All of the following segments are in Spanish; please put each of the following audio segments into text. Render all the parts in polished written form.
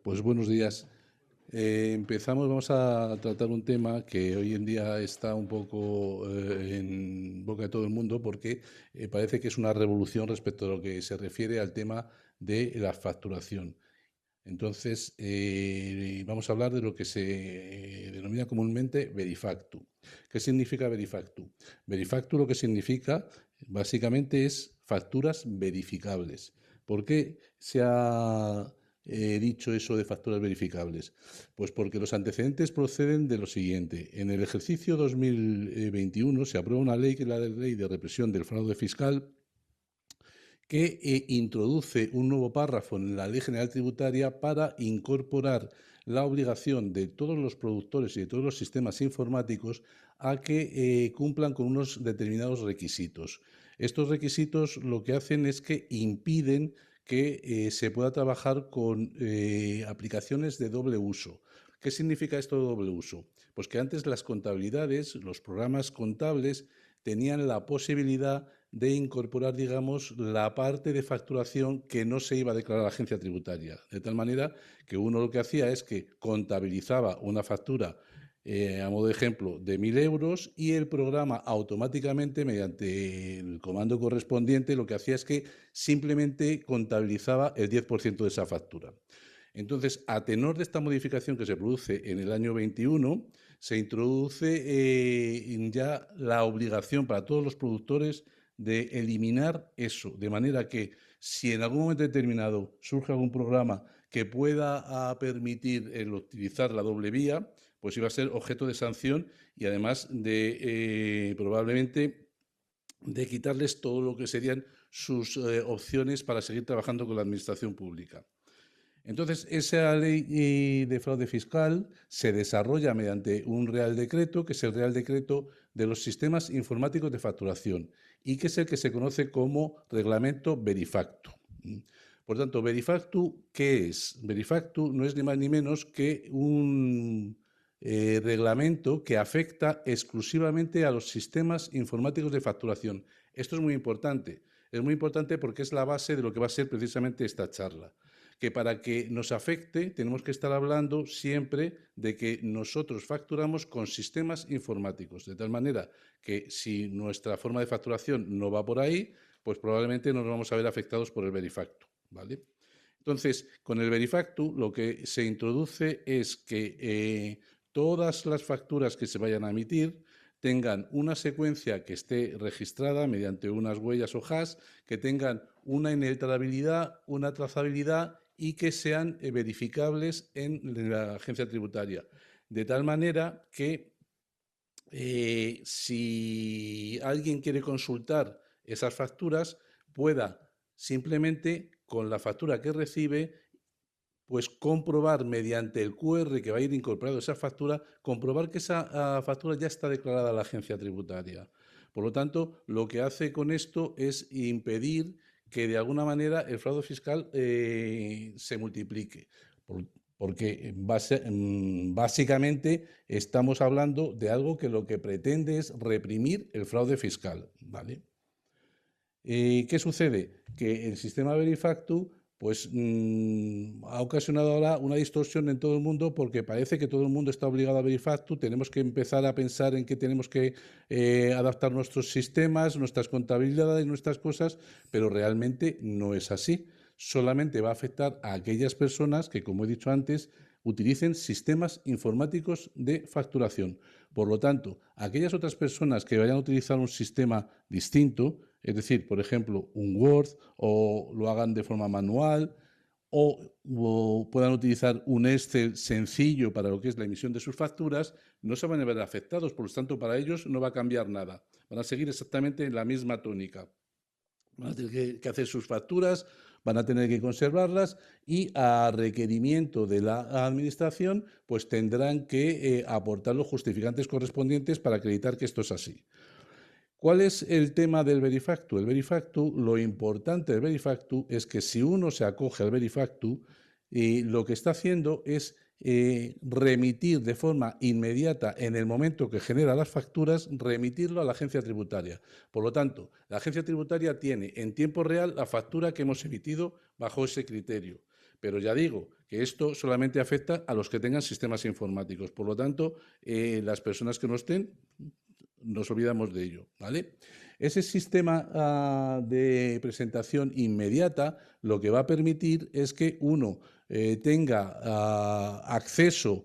Pues buenos días. Vamos a tratar un tema que hoy en día está un poco en boca de todo el mundo porque parece que es una revolución respecto a lo que se refiere al tema de la facturación. Entonces, vamos a hablar de lo que se denomina comúnmente Verifactu. ¿Qué significa Verifactu? Verifactu lo que significa básicamente es facturas verificables. ¿Por qué se ha dicho eso de facturas verificables? Pues porque los antecedentes proceden de lo siguiente. En el ejercicio 2021 se aprueba una ley, que es la Ley de Represión del Fraude Fiscal, que introduce un nuevo párrafo en la Ley General Tributaria para incorporar la obligación de todos los productores y de todos los sistemas informáticos a que cumplan con unos determinados requisitos. Estos requisitos lo que hacen es que impiden que se pueda trabajar con aplicaciones de doble uso. ¿Qué significa esto de doble uso? Pues que antes las contabilidades, los programas contables, tenían la posibilidad de incorporar, digamos, la parte de facturación que no se iba a declarar a la agencia tributaria. De tal manera que uno lo que hacía es que contabilizaba una factura, a modo de ejemplo, de 1.000 euros, y el programa automáticamente, mediante el comando correspondiente, lo que hacía es que simplemente contabilizaba el 10% de esa factura. Entonces, a tenor de esta modificación que se produce en el año 21, se introduce ya la obligación para todos los productores de eliminar eso, de manera que si en algún momento determinado surge algún programa que pueda permitir el utilizar la doble vía, pues iba a ser objeto de sanción y además de probablemente de quitarles todo lo que serían sus opciones para seguir trabajando con la administración pública. Entonces, esa ley de fraude fiscal se desarrolla mediante un Real Decreto, que es el Real Decreto de los Sistemas Informáticos de Facturación, y que es el que se conoce como Reglamento Verifactu. Por tanto, Verifactu, ¿qué es? Verifactu no es ni más ni menos que un reglamento que afecta exclusivamente a los sistemas informáticos de facturación. Esto es muy importante. Es muy importante porque es la base de lo que va a ser precisamente esta charla, que para que nos afecte tenemos que estar hablando siempre de que nosotros facturamos con sistemas informáticos, de tal manera que si nuestra forma de facturación no va por ahí, pues probablemente nos vamos a ver afectados por el Verifactu, ¿vale? Entonces, con el Verifactu lo que se introduce es que todas las facturas que se vayan a emitir tengan una secuencia que esté registrada mediante unas huellas o hash, que tengan una inalterabilidad, una trazabilidad y que sean verificables en la agencia tributaria. De tal manera que si alguien quiere consultar esas facturas, pueda simplemente con la factura que recibe, pues comprobar mediante el QR que va a ir incorporado a esa factura, comprobar que esa factura ya está declarada a la agencia tributaria. Por lo tanto, lo que hace con esto es impedir que de alguna manera el fraude fiscal se multiplique. Porque básicamente estamos hablando de algo que lo que pretende es reprimir el fraude fiscal, ¿vale? ¿Qué sucede? Que el sistema Verifactu pues, ha ocasionado ahora una distorsión en todo el mundo porque parece que todo el mundo está obligado a Verifactu. Tenemos que empezar a pensar en que tenemos que adaptar nuestros sistemas, nuestras contabilidades, nuestras cosas, pero realmente no es así. Solamente va a afectar a aquellas personas que, como he dicho antes, utilicen sistemas informáticos de facturación. Por lo tanto, aquellas otras personas que vayan a utilizar un sistema distinto, es decir, por ejemplo, un Word, o lo hagan de forma manual, o puedan utilizar un Excel sencillo para lo que es la emisión de sus facturas, no se van a ver afectados. Por lo tanto, para ellos no va a cambiar nada. Van a seguir exactamente en la misma tónica. Van a tener que hacer sus facturas, van a tener que conservarlas y a requerimiento de la administración pues tendrán que aportar los justificantes correspondientes para acreditar que esto es así. ¿Cuál es el tema del Verifactu? El Verifactu, lo importante del Verifactu es que si uno se acoge al Verifactu, lo que está haciendo es remitir de forma inmediata, en el momento que genera las facturas, remitirlo a la agencia tributaria. Por lo tanto, la agencia tributaria tiene en tiempo real la factura que hemos emitido bajo ese criterio. Pero ya digo que esto solamente afecta a los que tengan sistemas informáticos. Por lo tanto, las personas que no estén, nos olvidamos de ello, ¿vale? Ese sistema de presentación inmediata lo que va a permitir es que uno tenga acceso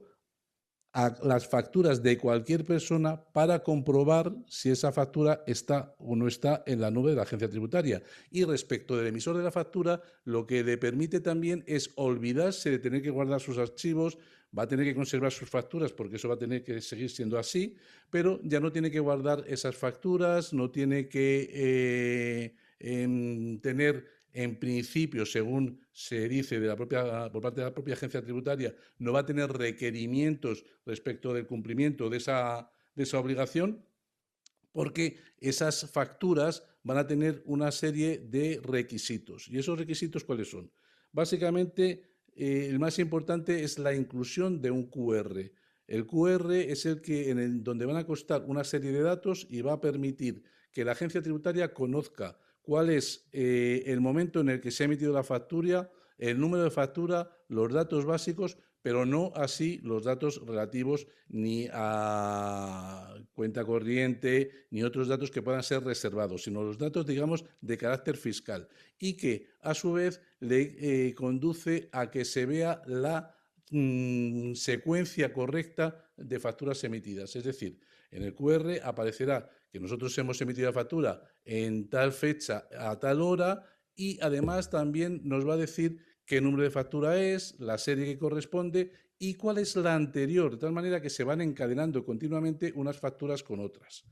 a las facturas de cualquier persona para comprobar si esa factura está o no está en la nube de la agencia tributaria. Y respecto del emisor de la factura, lo que le permite también es olvidarse de tener que guardar sus archivos, va a tener que conservar sus facturas porque eso va a tener que seguir siendo así, pero ya no tiene que guardar esas facturas, no tiene que tener en principio, según se dice por parte de la propia agencia tributaria, no va a tener requerimientos respecto del cumplimiento de esa obligación, porque esas facturas van a tener una serie de requisitos. ¿Y esos requisitos cuáles son? Básicamente, el más importante es la inclusión de un QR. El QR es el que donde van a constar una serie de datos y va a permitir que la agencia tributaria conozca cuál es el momento en el que se ha emitido la factura, el número de factura, los datos básicos, pero no así los datos relativos ni a cuenta corriente ni otros datos que puedan ser reservados, sino los datos, digamos, de carácter fiscal y que a su vez le conduce a que se vea la secuencia correcta de facturas emitidas. Es decir, en el QR aparecerá que nosotros hemos emitido la factura en tal fecha a tal hora y además también nos va a decir qué número de factura es, la serie que corresponde y cuál es la anterior, de tal manera que se van encadenando continuamente unas facturas con otras.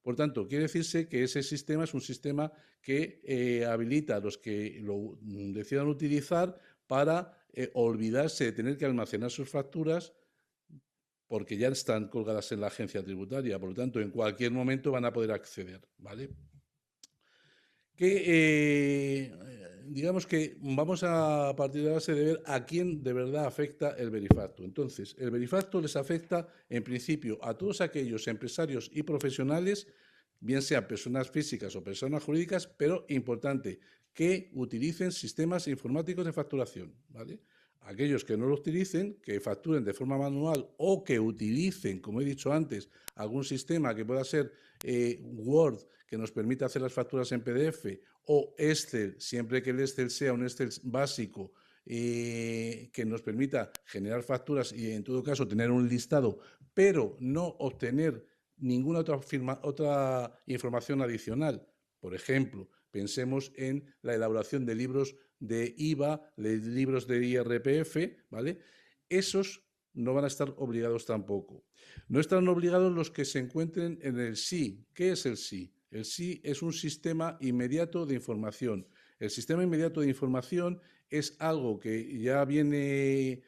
Por tanto, quiere decirse que ese sistema es un sistema que habilita a los que lo decidan utilizar para olvidarse de tener que almacenar sus facturas porque ya están colgadas en la agencia tributaria, por lo tanto, en cualquier momento van a poder acceder, ¿vale? Digamos que vamos a partir de la base de ver a quién de verdad afecta el Verifacto. Entonces, el Verifacto les afecta en principio a todos aquellos empresarios y profesionales, bien sean personas físicas o personas jurídicas, pero importante, que utilicen sistemas informáticos de facturación, ¿vale? Aquellos que no lo utilicen, que facturen de forma manual o que utilicen, como he dicho antes, algún sistema que pueda ser Word, que nos permita hacer las facturas en PDF, o Excel, siempre que el Excel sea un Excel básico, que nos permita generar facturas y en todo caso tener un listado, pero no obtener ninguna otra información adicional. Por ejemplo, pensemos en la elaboración de libros de IVA, de libros de IRPF, ¿vale? Esos no van a estar obligados tampoco. No están obligados los que se encuentren en el SI. ¿Qué es el SI? El SI es un sistema inmediato de información. El sistema inmediato de información es algo que ya viene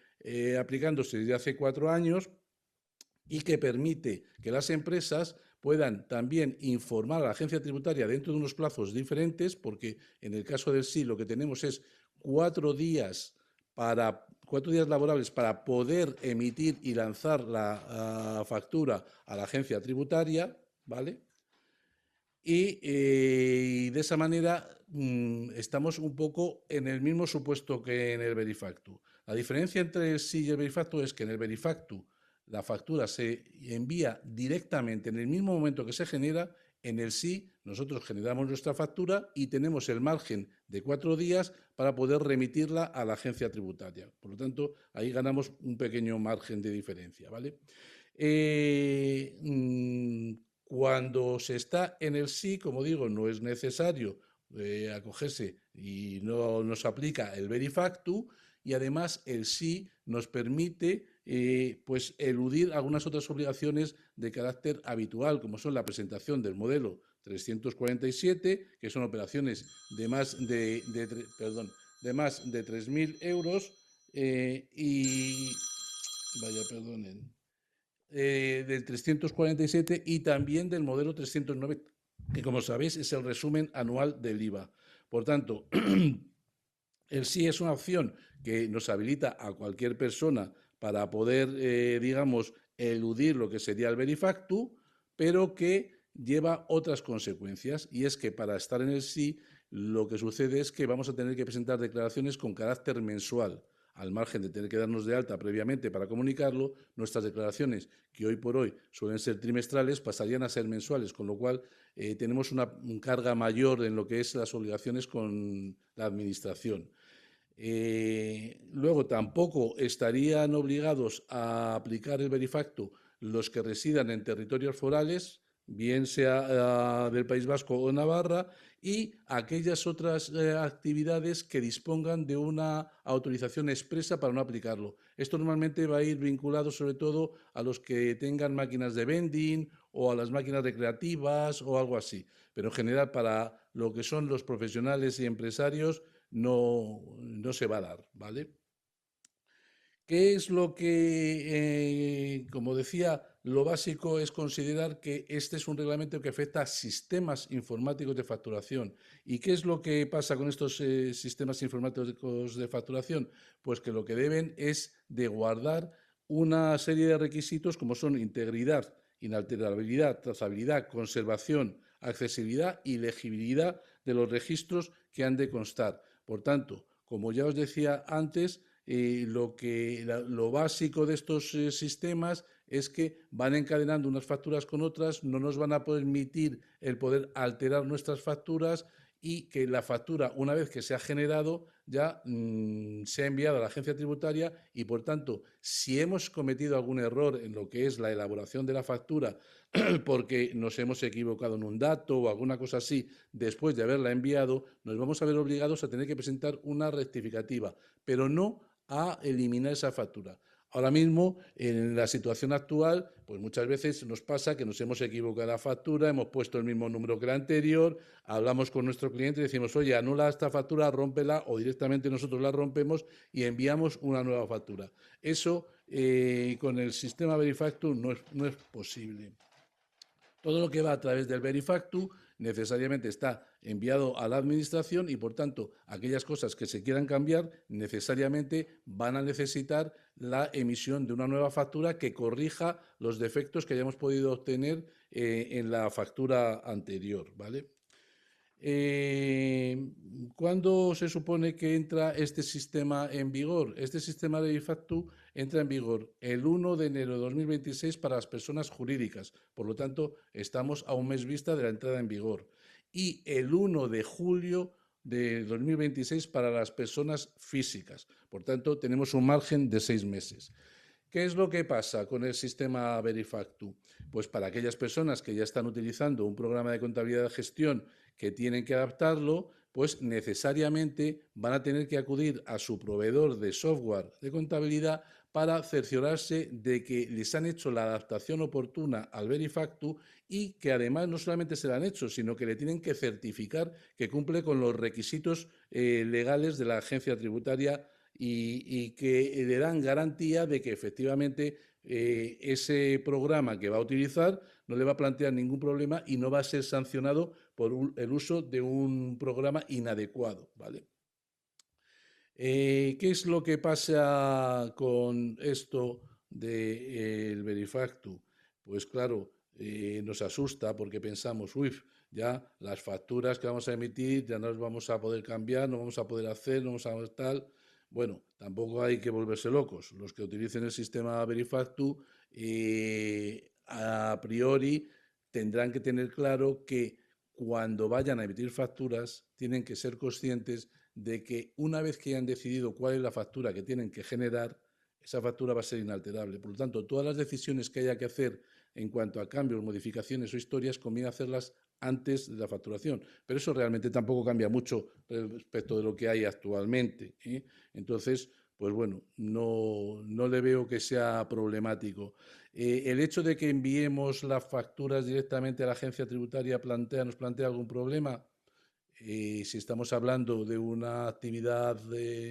aplicándose desde hace 4 años y que permite que las empresas puedan también informar a la agencia tributaria dentro de unos plazos diferentes, porque en el caso del SI lo que tenemos es 4 días laborables para poder emitir y lanzar la factura a la agencia tributaria, ¿vale? Y de esa manera estamos un poco en el mismo supuesto que en el Verifactu. La diferencia entre el SI y el Verifactu es que en el Verifactu la factura se envía directamente en el mismo momento que se genera. En el SI nosotros generamos nuestra factura y tenemos el margen de 4 días para poder remitirla a la agencia tributaria. Por lo tanto, ahí ganamos un pequeño margen de diferencia, ¿vale? Cuando se está en el SI, como digo, no es necesario acogerse y no nos aplica el Verifactu y además el SI nos permite pues eludir algunas otras obligaciones de carácter habitual, como son la presentación del modelo 347, que son operaciones de más de 3.000 euros y vaya, perdonen, del 347 y también del modelo 309, que como sabéis es el resumen anual del IVA. Por tanto, el sí es una opción que nos habilita a cualquier persona para poder, digamos, eludir lo que sería el Verifactu, pero que lleva otras consecuencias, y es que para estar en el sí lo que sucede es que vamos a tener que presentar declaraciones con carácter mensual. al margen de tener que darnos de alta previamente para comunicarlo, nuestras declaraciones, que hoy por hoy suelen ser trimestrales, pasarían a ser mensuales, con lo cual tenemos una carga mayor en lo que es las obligaciones con la Administración. Luego, tampoco estarían obligados a aplicar el Verifactu los que residan en territorios forales, bien sea del País Vasco o Navarra, y aquellas otras actividades que dispongan de una autorización expresa para no aplicarlo. Esto normalmente va a ir vinculado sobre todo a los que tengan máquinas de vending o a las máquinas recreativas o algo así. Pero en general, para lo que son los profesionales y empresarios, no se va a dar, ¿vale? ¿Qué es lo que, como decía, lo básico es considerar que este es un reglamento que afecta a sistemas informáticos de facturación? ¿Y qué es lo que pasa con estos sistemas informáticos de facturación? Pues que lo que deben es de guardar una serie de requisitos como son integridad, inalterabilidad, trazabilidad, conservación, accesibilidad y legibilidad de los registros que han de constar. Por tanto, como ya os decía antes, lo básico de estos sistemas es que van encadenando unas facturas con otras, no nos van a permitir el poder alterar nuestras facturas y que la factura, una vez que se ha generado, ya sea enviada a la agencia tributaria y, por tanto, si hemos cometido algún error en lo que es la elaboración de la factura porque nos hemos equivocado en un dato o alguna cosa así después de haberla enviado, nos vamos a ver obligados a tener que presentar una rectificativa, pero no a eliminar esa factura. Ahora mismo, en la situación actual, pues muchas veces nos pasa que nos hemos equivocado en la factura, hemos puesto el mismo número que la anterior, hablamos con nuestro cliente y decimos, oye, anula esta factura, rómpela, o directamente nosotros la rompemos y enviamos una nueva factura. Eso con el sistema Verifactu no es posible. Todo lo que va a través del Verifactu necesariamente está enviado a la Administración y, por tanto, aquellas cosas que se quieran cambiar necesariamente van a necesitar la emisión de una nueva factura que corrija los defectos que hayamos podido obtener en la factura anterior, ¿vale? ¿Cuándo se supone que entra este sistema en vigor? Este sistema de Verifactu entra en vigor el 1 de enero de 2026 para las personas jurídicas. Por lo tanto, estamos a un mes vista de la entrada en vigor. Y el 1 de julio de 2026 para las personas físicas. Por tanto, tenemos un margen de 6 meses. ¿Qué es lo que pasa con el sistema Verifactu? Pues para aquellas personas que ya están utilizando un programa de contabilidad de gestión que tienen que adaptarlo, pues necesariamente van a tener que acudir a su proveedor de software de contabilidad para cerciorarse de que les han hecho la adaptación oportuna al Verifactu y que además no solamente se la han hecho, sino que le tienen que certificar que cumple con los requisitos legales de la agencia tributaria y que le dan garantía de que efectivamente ese programa que va a utilizar no le va a plantear ningún problema y no va a ser sancionado por el uso de un programa inadecuado, ¿vale? ¿Qué es lo que pasa con esto del Verifactu? Pues claro, nos asusta porque pensamos, uy, ya las facturas que vamos a emitir ya no las vamos a poder cambiar, no vamos a poder hacer, no vamos a tal. Bueno, tampoco hay que volverse locos. Los que utilicen el sistema Verifactu, a priori, tendrán que tener claro que cuando vayan a emitir facturas, tienen que ser conscientes de que una vez que hayan decidido cuál es la factura que tienen que generar, esa factura va a ser inalterable. Por lo tanto, todas las decisiones que haya que hacer en cuanto a cambios, modificaciones o historias, conviene hacerlas antes de la facturación. Pero eso realmente tampoco cambia mucho respecto de lo que hay actualmente, ¿eh? Entonces, pues bueno, no le veo que sea problemático. El hecho de que enviemos las facturas directamente a la agencia tributaria nos plantea algún problema. Si estamos hablando de una actividad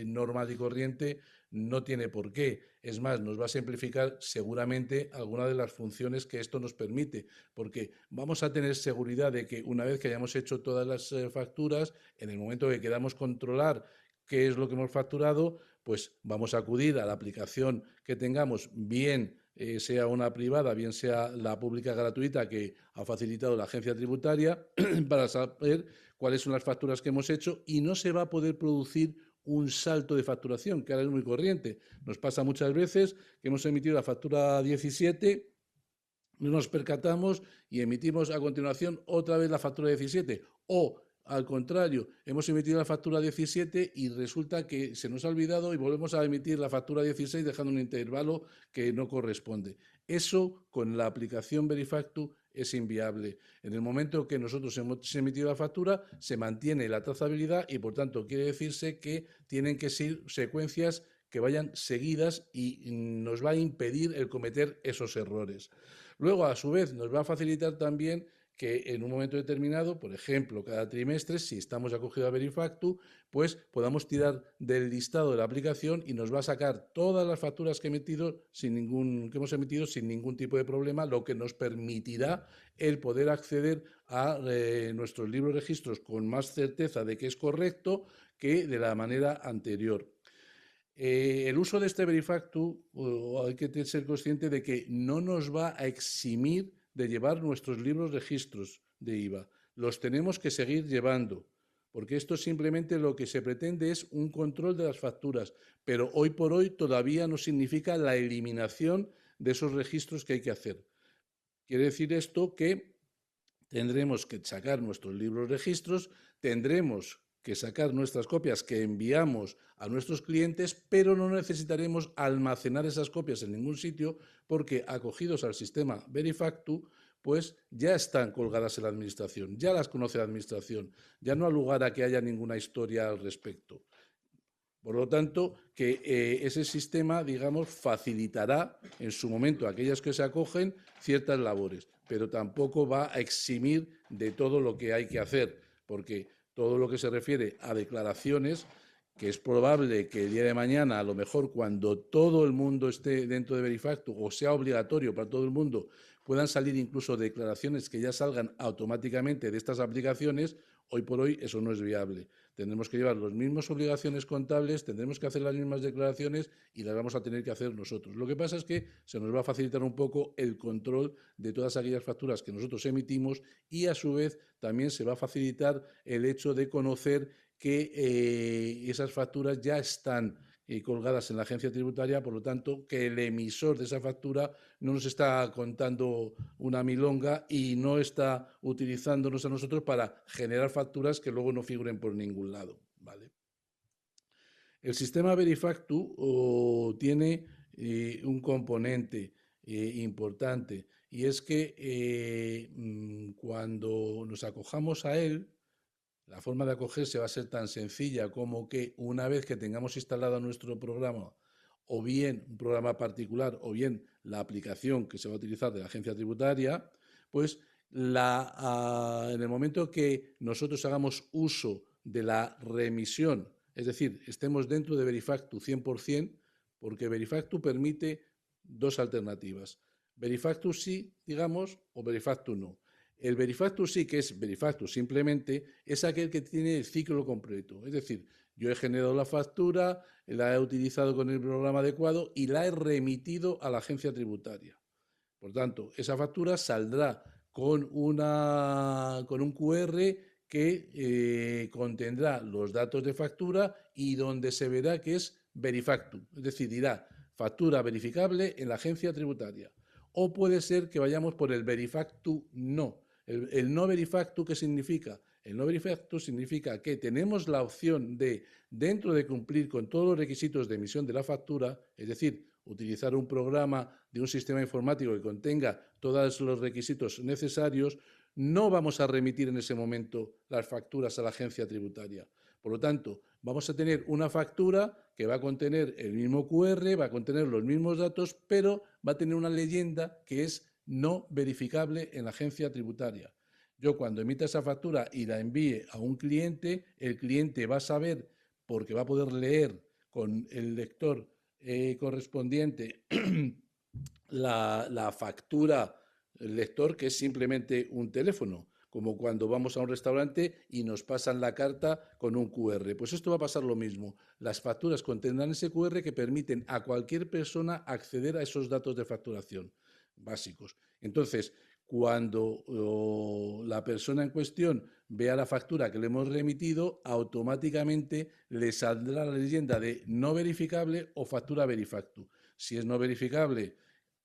normal y corriente, no tiene por qué. Es más, nos va a simplificar seguramente alguna de las funciones que esto nos permite, porque vamos a tener seguridad de que una vez que hayamos hecho todas las facturas, en el momento que queramos controlar qué es lo que hemos facturado, pues vamos a acudir a la aplicación que tengamos, bien sea una privada, bien sea la pública gratuita que ha facilitado la agencia tributaria, para saber cuáles son las facturas que hemos hecho y no se va a poder producir un salto de facturación, que ahora es muy corriente. Nos pasa muchas veces que hemos emitido la factura 17, no nos percatamos y emitimos a continuación otra vez la factura 17. O, al contrario, hemos emitido la factura 17 y resulta que se nos ha olvidado y volvemos a emitir la factura 16 dejando un intervalo que no corresponde. Eso, con la aplicación Verifactu, es inviable. En el momento que nosotros hemos emitido la factura, se mantiene la trazabilidad y, por tanto, quiere decirse que tienen que ser secuencias que vayan seguidas y nos va a impedir el cometer esos errores. Luego, a su vez, nos va a facilitar también que en un momento determinado, por ejemplo, cada trimestre, si estamos acogidos a Verifactu, pues podamos tirar del listado de la aplicación y nos va a sacar todas las facturas que hemos emitido sin ningún tipo de problema, lo que nos permitirá el poder acceder a nuestros libros registros con más certeza de que es correcto que de la manera anterior. El uso de este Verifactu, hay que ser consciente de que no nos va a eximir de llevar nuestros libros registros de IVA. Los tenemos que seguir llevando, porque esto simplemente lo que se pretende es un control de las facturas, pero hoy por hoy todavía no significa la eliminación de esos registros que hay que hacer. Quiere decir esto que tendremos que sacar nuestros libros registros, tendremos que sacar nuestras copias que enviamos a nuestros clientes, pero no necesitaremos almacenar esas copias en ningún sitio porque acogidos al sistema Verifactu, pues ya están colgadas en la administración, ya las conoce la administración, ya no ha lugar a que haya ninguna historia al respecto. Por lo tanto, que ese sistema, digamos, facilitará en su momento a aquellas que se acogen ciertas labores, pero tampoco va a eximir de todo lo que hay que hacer, porque todo lo que se refiere a declaraciones, que es probable que el día de mañana, a lo mejor cuando todo el mundo esté dentro de Verifactu o sea obligatorio para todo el mundo, puedan salir incluso declaraciones que ya salgan automáticamente de estas aplicaciones, hoy por hoy eso no es viable. Tendremos que llevar las mismas obligaciones contables, tendremos que hacer las mismas declaraciones y las vamos a tener que hacer nosotros. Lo que pasa es que se nos va a facilitar un poco el control de todas aquellas facturas que nosotros emitimos y a su vez también se va a facilitar el hecho de conocer que esas facturas ya están colgadas en la agencia tributaria, por lo tanto, que el emisor de esa factura no nos está contando una milonga y no está utilizándonos a nosotros para generar facturas que luego no figuren por ningún lado, ¿vale? El sistema Verifactu tiene un componente importante y es que cuando nos acojamos a él, la forma de acogerse va a ser tan sencilla como que una vez que tengamos instalado nuestro programa, o bien un programa particular, o bien la aplicación que se va a utilizar de la agencia tributaria, pues en el momento que nosotros hagamos uso de la remisión, es decir, estemos dentro de Verifactu 100%, porque Verifactu permite dos alternativas. Verifactu sí, digamos, o Verifactu no. El Verifactu sí, que es Verifactu simplemente, es aquel que tiene el ciclo completo. Es decir, yo he generado la factura, la he utilizado con el programa adecuado y la he remitido a la agencia tributaria. Por tanto, esa factura saldrá con un QR que contendrá los datos de factura y donde se verá que es Verifactu. Es decir, dirá factura verificable en la agencia tributaria. O puede ser que vayamos por el Verifactu no. El no Verifactu, ¿qué significa? El no Verifactu significa que tenemos la opción de, dentro de cumplir con todos los requisitos de emisión de la factura, es decir, utilizar un programa de un sistema informático que contenga todos los requisitos necesarios, no vamos a remitir en ese momento las facturas a la agencia tributaria. Por lo tanto, vamos a tener una factura que va a contener el mismo QR, va a contener los mismos datos, pero va a tener una leyenda que es no verificable en la agencia tributaria. Yo cuando emita esa factura y la envíe a un cliente, el cliente va a saber, porque va a poder leer con el lector correspondiente la factura, el lector, que es simplemente un teléfono, como cuando vamos a un restaurante y nos pasan la carta con un QR. Pues esto va a pasar lo mismo. Las facturas contendrán ese QR que permiten a cualquier persona acceder a esos datos de facturación básicos. Entonces, Cuando la persona en cuestión vea la factura que le hemos remitido, automáticamente le saldrá la leyenda de no verificable o factura verifactu. Si es no verificable,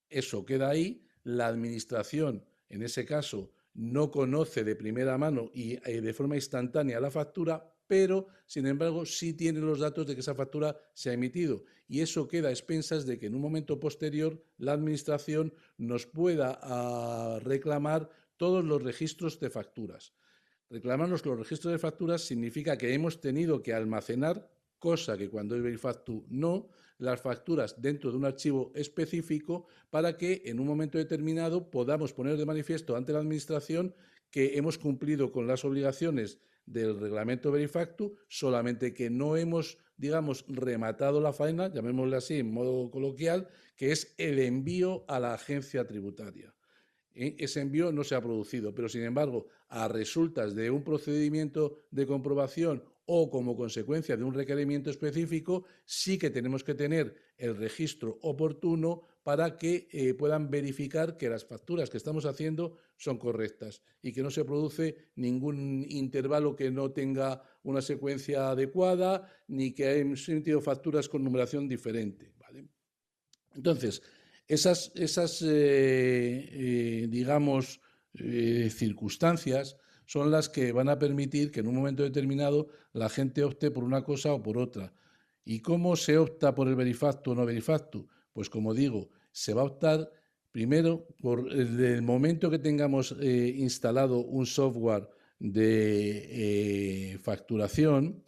eso queda ahí. La administración, en ese caso, no conoce de primera mano y de forma instantánea la factura, pero, sin embargo, sí tiene los datos de que esa factura se ha emitido. Y eso queda a expensas de que en un momento posterior la administración nos pueda reclamar todos los registros de facturas. Reclamarnos los registros de facturas significa que hemos tenido que almacenar, cosa que cuando es Verifactu no, las facturas dentro de un archivo específico para que en un momento determinado podamos poner de manifiesto ante la Administración que hemos cumplido con las obligaciones del reglamento Verifactu, solamente que no hemos, digamos, rematado la faena, llamémosle así en modo coloquial, que es el envío a la agencia tributaria. Ese envío no se ha producido, pero sin embargo, a resultas de un procedimiento de comprobación o como consecuencia de un requerimiento específico, sí que tenemos que tener el registro oportuno para que puedan verificar que las facturas que estamos haciendo son correctas y que no se produce ningún intervalo que no tenga una secuencia adecuada ni que hemos emitido facturas con numeración diferente, ¿vale? Entonces, digamos, circunstancias son las que van a permitir que en un momento determinado la gente opte por una cosa o por otra. ¿Y cómo se opta por el verifacto o no verifacto? Pues como digo, se va a optar primero por el momento que tengamos instalado un software de facturación.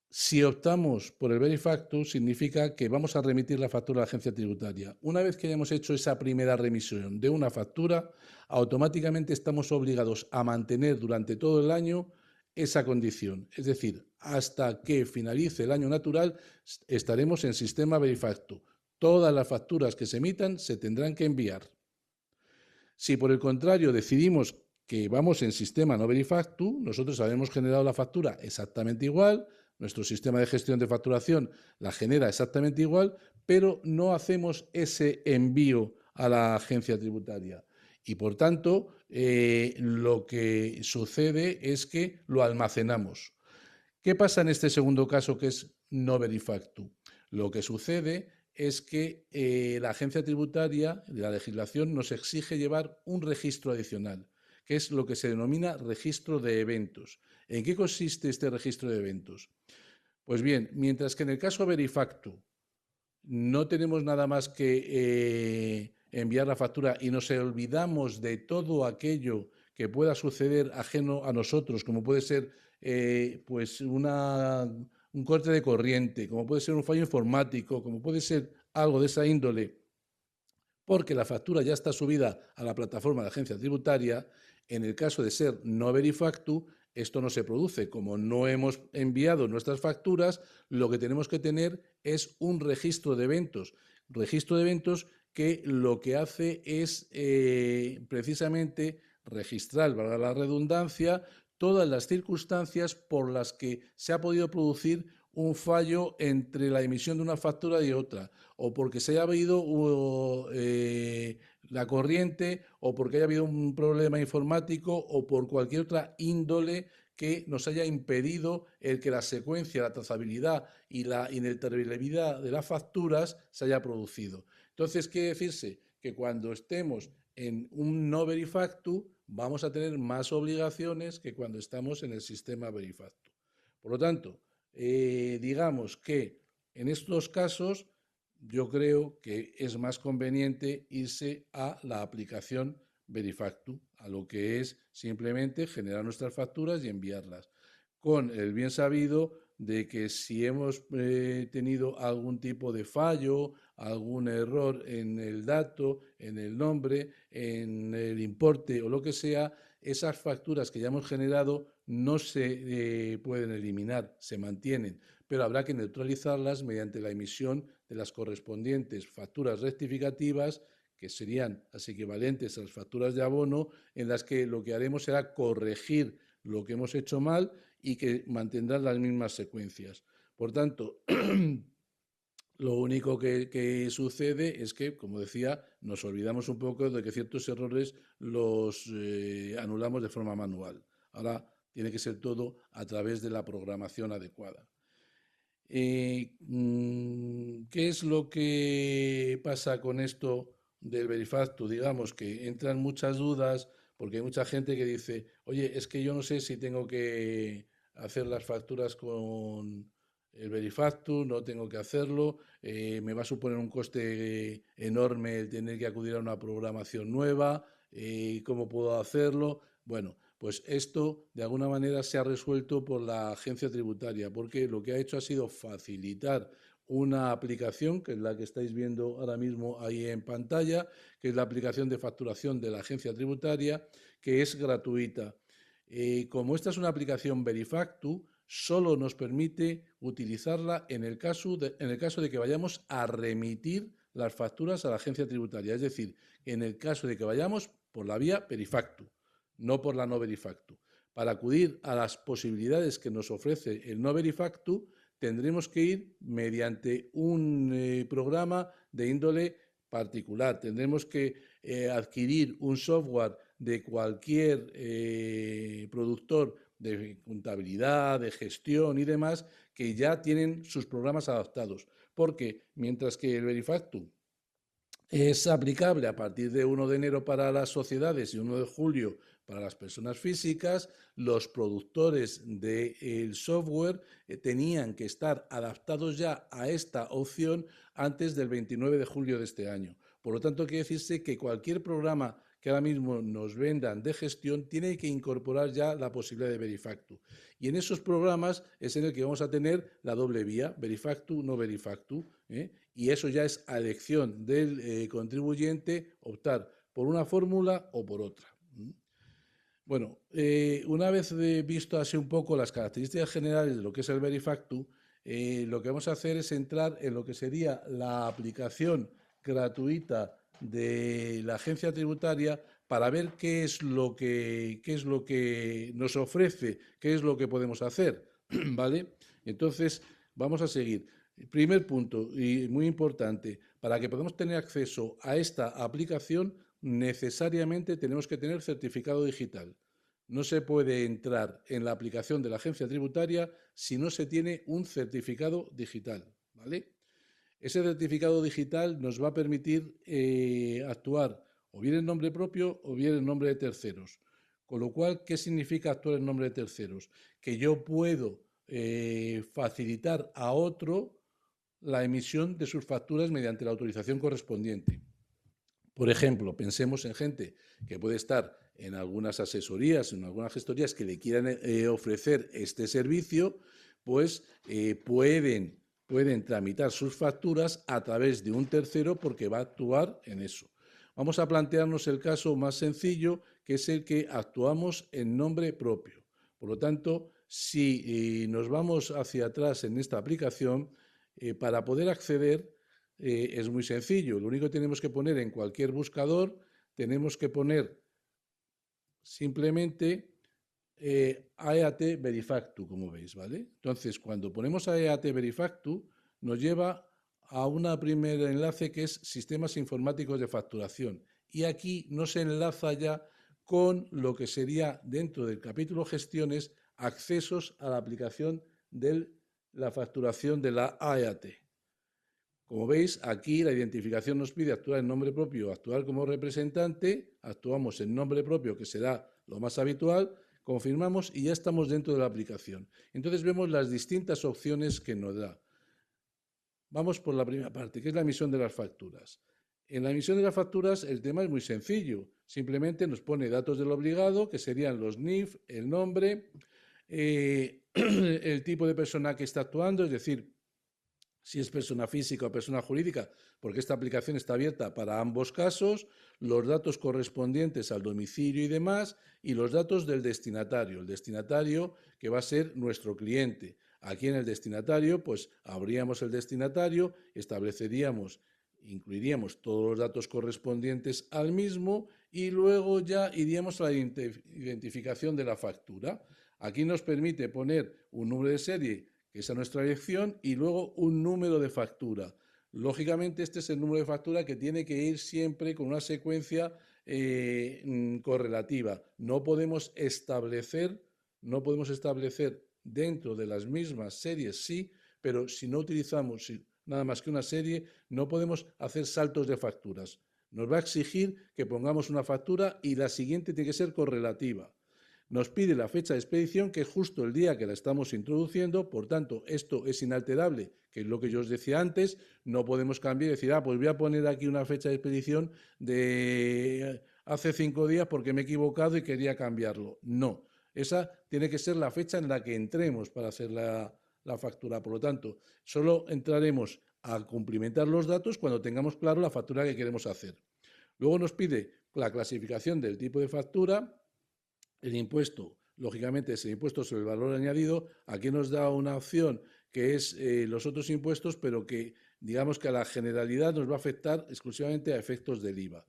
Si optamos por el Verifactu, significa que vamos a remitir la factura a la agencia tributaria. Una vez que hayamos hecho esa primera remisión de una factura, automáticamente estamos obligados a mantener durante todo el año esa condición. Es decir, hasta que finalice el año natural estaremos en sistema Verifactu. Todas las facturas que se emitan se tendrán que enviar. Si por el contrario decidimos que vamos en sistema no Verifactu, nosotros habíamos generado la factura exactamente igual, nuestro sistema de gestión de facturación la genera exactamente igual, pero no hacemos ese envío a la agencia tributaria. Y por tanto, lo que sucede es que lo almacenamos. ¿Qué pasa en este segundo caso que es no Verifactu? Lo que sucede es que la agencia tributaria de la legislación nos exige llevar un registro adicional, que es lo que se denomina registro de eventos. ¿En qué consiste este registro de eventos? Pues bien, mientras que en el caso Verifactu no tenemos nada más que enviar la factura y nos olvidamos de todo aquello que pueda suceder ajeno a nosotros, como puede ser pues un corte de corriente, como puede ser un fallo informático, como puede ser algo de esa índole, porque la factura ya está subida a la plataforma de la agencia tributaria. En el caso de ser no Verifactu, esto no se produce. Como no hemos enviado nuestras facturas, lo que tenemos que tener es un registro de eventos. Registro de eventos que lo que hace es precisamente registrar, valga la redundancia, todas las circunstancias por las que se ha podido producir un fallo entre la emisión de una factura y otra, o porque se haya habido la corriente, o porque haya habido un problema informático, o por cualquier otra índole que nos haya impedido el que la secuencia, la trazabilidad y la inalterabilidad de las facturas se haya producido. Entonces, quiere decirse que cuando estemos en un no Verifactu, vamos a tener más obligaciones que cuando estamos en el sistema Verifactu. Por lo tanto, digamos que en estos casos yo creo que es más conveniente irse a la aplicación Verifactu, a lo que es simplemente generar nuestras facturas y enviarlas, con el bien sabido de que si hemos tenido algún tipo de fallo, algún error en el dato, en el nombre, en el importe o lo que sea, esas facturas que ya hemos generado no se pueden eliminar, se mantienen, pero habrá que neutralizarlas mediante la emisión de las correspondientes facturas rectificativas, que serían las equivalentes a las facturas de abono, en las que lo que haremos será corregir lo que hemos hecho mal y que mantendrán las mismas secuencias. Por tanto, Lo único que sucede es que, como decía, nos olvidamos un poco de que ciertos errores los anulamos de forma manual. Ahora tiene que ser todo a través de la programación adecuada. ¿Qué es lo que pasa con esto del Verifactu? Digamos que entran muchas dudas porque hay mucha gente que dice, oye, es que yo no sé si tengo que hacer las facturas con el Verifactu, no tengo que hacerlo, me va a suponer un coste enorme el tener que acudir a una programación nueva, ¿cómo puedo hacerlo? Bueno, pues esto de alguna manera se ha resuelto por la agencia tributaria, porque lo que ha hecho ha sido facilitar una aplicación, que es la que estáis viendo ahora mismo ahí en pantalla, que es la aplicación de facturación de la agencia tributaria, que es gratuita. Como esta es una aplicación Verifactu, solo nos permite utilizarla en el caso de que vayamos a remitir las facturas a la agencia tributaria, es decir, en el caso de que vayamos por la vía Verifactu, no por la no Verifactu. Para acudir a las posibilidades que nos ofrece el no Verifactu, tendremos que ir mediante un programa de índole particular. Tendremos que adquirir un software de cualquier productor de contabilidad, de gestión y demás, que ya tienen sus programas adaptados. Porque mientras que el Verifactu es aplicable a partir de 1 de enero para las sociedades y 1 de julio para las personas físicas, los productores del software tenían que estar adaptados ya a esta opción antes del 29 de julio de este año. Por lo tanto, quiere decirse que cualquier programa que ahora mismo nos vendan de gestión tiene que incorporar ya la posibilidad de Verifactu. Y en esos programas es en el que vamos a tener la doble vía, Verifactu, no Verifactu, y eso ya es a elección del contribuyente optar por una fórmula o por otra. Bueno, una vez visto así un poco las características generales de lo que es el Verifactu, lo que vamos a hacer es entrar en lo que sería la aplicación gratuita de la agencia tributaria para ver qué es lo que nos ofrece, qué es lo que podemos hacer, ¿vale? Entonces, vamos a seguir. Primer punto, y muy importante, para que podamos tener acceso a esta aplicación, necesariamente tenemos que tener certificado digital. No se puede entrar en la aplicación de la agencia tributaria si no se tiene un certificado digital, ¿vale? Ese certificado digital nos va a permitir actuar o bien en nombre propio o bien en nombre de terceros. Con lo cual, ¿qué significa actuar en nombre de terceros? Que yo puedo facilitar a otro la emisión de sus facturas mediante la autorización correspondiente. Por ejemplo, pensemos en gente que puede estar en algunas asesorías, en algunas gestorías que le quieran ofrecer este servicio, pues pueden tramitar sus facturas a través de un tercero porque va a actuar en eso. Vamos a plantearnos el caso más sencillo, que es el que actuamos en nombre propio. Por lo tanto, si nos vamos hacia atrás en esta aplicación, para poder acceder es muy sencillo. Lo único que tenemos que poner en cualquier buscador, tenemos que poner simplemente AEAT Verifactu, como veis, ¿vale? Entonces, cuando ponemos AEAT Verifactu, nos lleva a un primer enlace que es Sistemas Informáticos de Facturación. Y aquí nos enlaza ya con lo que sería, dentro del capítulo Gestiones, accesos a la aplicación de la facturación de la AEAT. Como veis, aquí la identificación nos pide actuar en nombre propio, actuar como representante, actuamos en nombre propio, que será lo más habitual, confirmamos y ya estamos dentro de la aplicación. Entonces vemos las distintas opciones que nos da. Vamos por la primera parte, que es la emisión de las facturas. En la emisión de las facturas el tema es muy sencillo. Simplemente nos pone datos del obligado, que serían los NIF, el nombre, el tipo de persona que está actuando, es decir, si es persona física o persona jurídica, porque esta aplicación está abierta para ambos casos, los datos correspondientes al domicilio y demás, y los datos del destinatario, el destinatario que va a ser nuestro cliente. Aquí en el destinatario, pues abríamos el destinatario, incluiríamos todos los datos correspondientes al mismo y luego ya iríamos a la identificación de la factura. Aquí nos permite poner un número de serie que es a nuestra elección, y luego un número de factura. Lógicamente, este es el número de factura que tiene que ir siempre con una secuencia correlativa. No podemos establecer dentro de las mismas series, sí, pero si no utilizamos nada más que una serie, no podemos hacer saltos de facturas. Nos va a exigir que pongamos una factura y la siguiente tiene que ser correlativa. Nos pide la fecha de expedición, que es justo el día que la estamos introduciendo, por tanto, esto es inalterable, que es lo que yo os decía antes, no podemos cambiar y decir, pues voy a poner aquí una fecha de expedición de hace 5 días porque me he equivocado y quería cambiarlo. No, esa tiene que ser la fecha en la que entremos para hacer la factura. Por lo tanto, solo entraremos a cumplimentar los datos cuando tengamos claro la factura que queremos hacer. Luego nos pide la clasificación del tipo de factura. El impuesto, lógicamente, es el impuesto sobre el valor añadido. Aquí nos da una opción que es los otros impuestos, pero que digamos que a la generalidad nos va a afectar exclusivamente a efectos del IVA.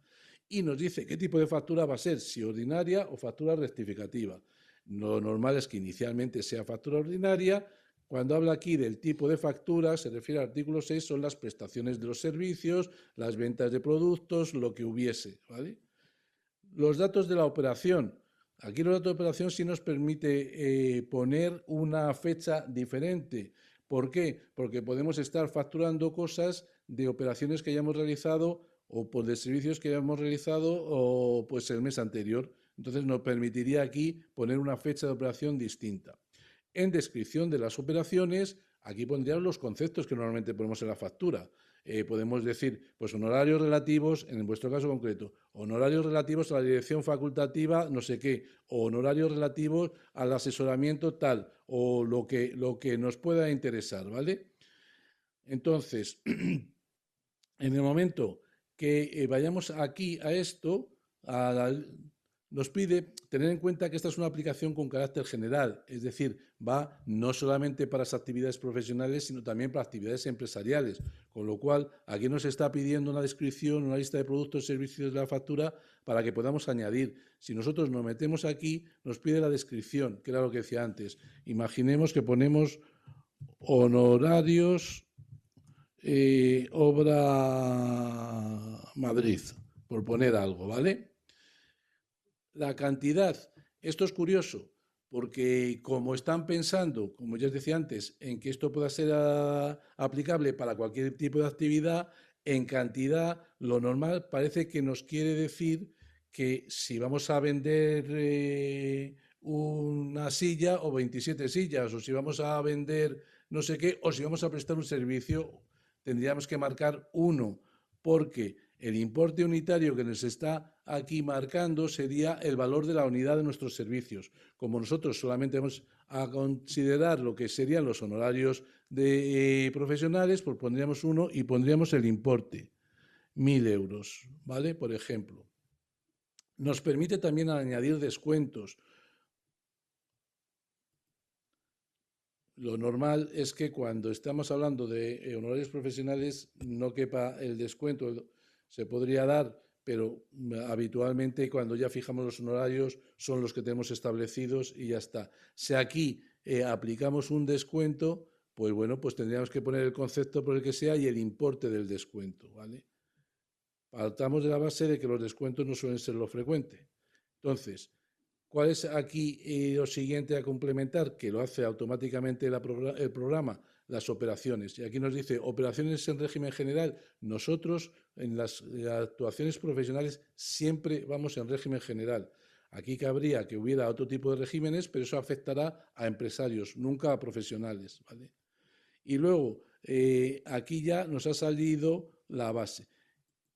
Y nos dice qué tipo de factura va a ser, si ordinaria o factura rectificativa. Lo normal es que inicialmente sea factura ordinaria. Cuando habla aquí del tipo de factura, se refiere al artículo 6, son las prestaciones de los servicios, las ventas de productos, lo que hubiese, ¿vale? Los datos de la operación. Aquí los datos de operación sí nos permite poner una fecha diferente. ¿Por qué? Porque podemos estar facturando cosas de operaciones que hayamos realizado o de servicios que hayamos realizado o pues el mes anterior. Entonces nos permitiría aquí poner una fecha de operación distinta. En descripción de las operaciones, aquí pondríamos los conceptos que normalmente ponemos en la factura. Podemos decir, pues honorarios relativos, en vuestro caso concreto, honorarios relativos a la dirección facultativa, no sé qué, o honorarios relativos al asesoramiento tal, o lo que nos pueda interesar, ¿vale? Entonces, en el momento que vayamos aquí a esto, nos pide tener en cuenta que esta es una aplicación con carácter general, es decir, va no solamente para las actividades profesionales, sino también para actividades empresariales, con lo cual aquí nos está pidiendo una descripción, una lista de productos y servicios de la factura para que podamos añadir. Si nosotros nos metemos aquí, nos pide la descripción, que era lo que decía antes. Imaginemos que ponemos honorarios obra Madrid, por poner algo, ¿vale? La cantidad, esto es curioso, porque como están pensando, como ya os decía antes, en que esto pueda ser aplicable para cualquier tipo de actividad, en cantidad, lo normal parece que nos quiere decir que si vamos a vender una silla o 27 sillas, o si vamos a vender no sé qué, o si vamos a prestar un servicio, tendríamos que marcar uno, porque el importe unitario que nos está aquí marcando sería el valor de la unidad de nuestros servicios. Como nosotros solamente vamos a considerar lo que serían los honorarios de profesionales, pues pondríamos uno y pondríamos el importe, 1.000 euros, ¿vale? Por ejemplo. Nos permite también añadir descuentos. Lo normal es que cuando estamos hablando de honorarios profesionales no quepa el descuento. Se podría dar, pero habitualmente cuando ya fijamos los honorarios son los que tenemos establecidos y ya está. Si aquí aplicamos un descuento, pues bueno, pues tendríamos que poner el concepto por el que sea y el importe del descuento, ¿vale? Partamos de la base de que los descuentos no suelen ser lo frecuente. Entonces, ¿cuál es aquí lo siguiente a complementar? Que lo hace automáticamente el programa, las operaciones. Y aquí nos dice, operaciones en régimen general. Nosotros en las actuaciones profesionales siempre vamos en régimen general. Aquí cabría que hubiera otro tipo de regímenes, pero eso afectará a empresarios, nunca a profesionales, ¿vale? Y luego, aquí ya nos ha salido la base.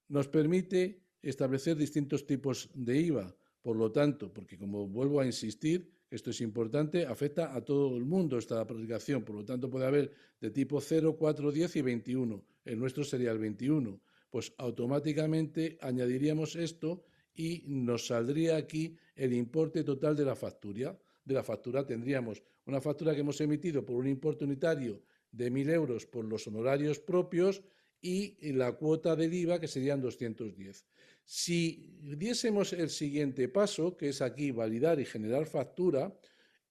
Nos permite establecer distintos tipos de IVA. Por lo tanto, porque como vuelvo a insistir, esto es importante, afecta a todo el mundo esta aplicación. Por lo tanto, puede haber de tipo 0, 4, 10 y 21. El nuestro sería el 21. Pues automáticamente añadiríamos esto y nos saldría aquí el importe total de la factura. De la factura tendríamos una factura que hemos emitido por un importe unitario de 1.000 euros por los honorarios propios y la cuota del IVA, que serían 210. Si diésemos el siguiente paso, que es aquí validar y generar factura,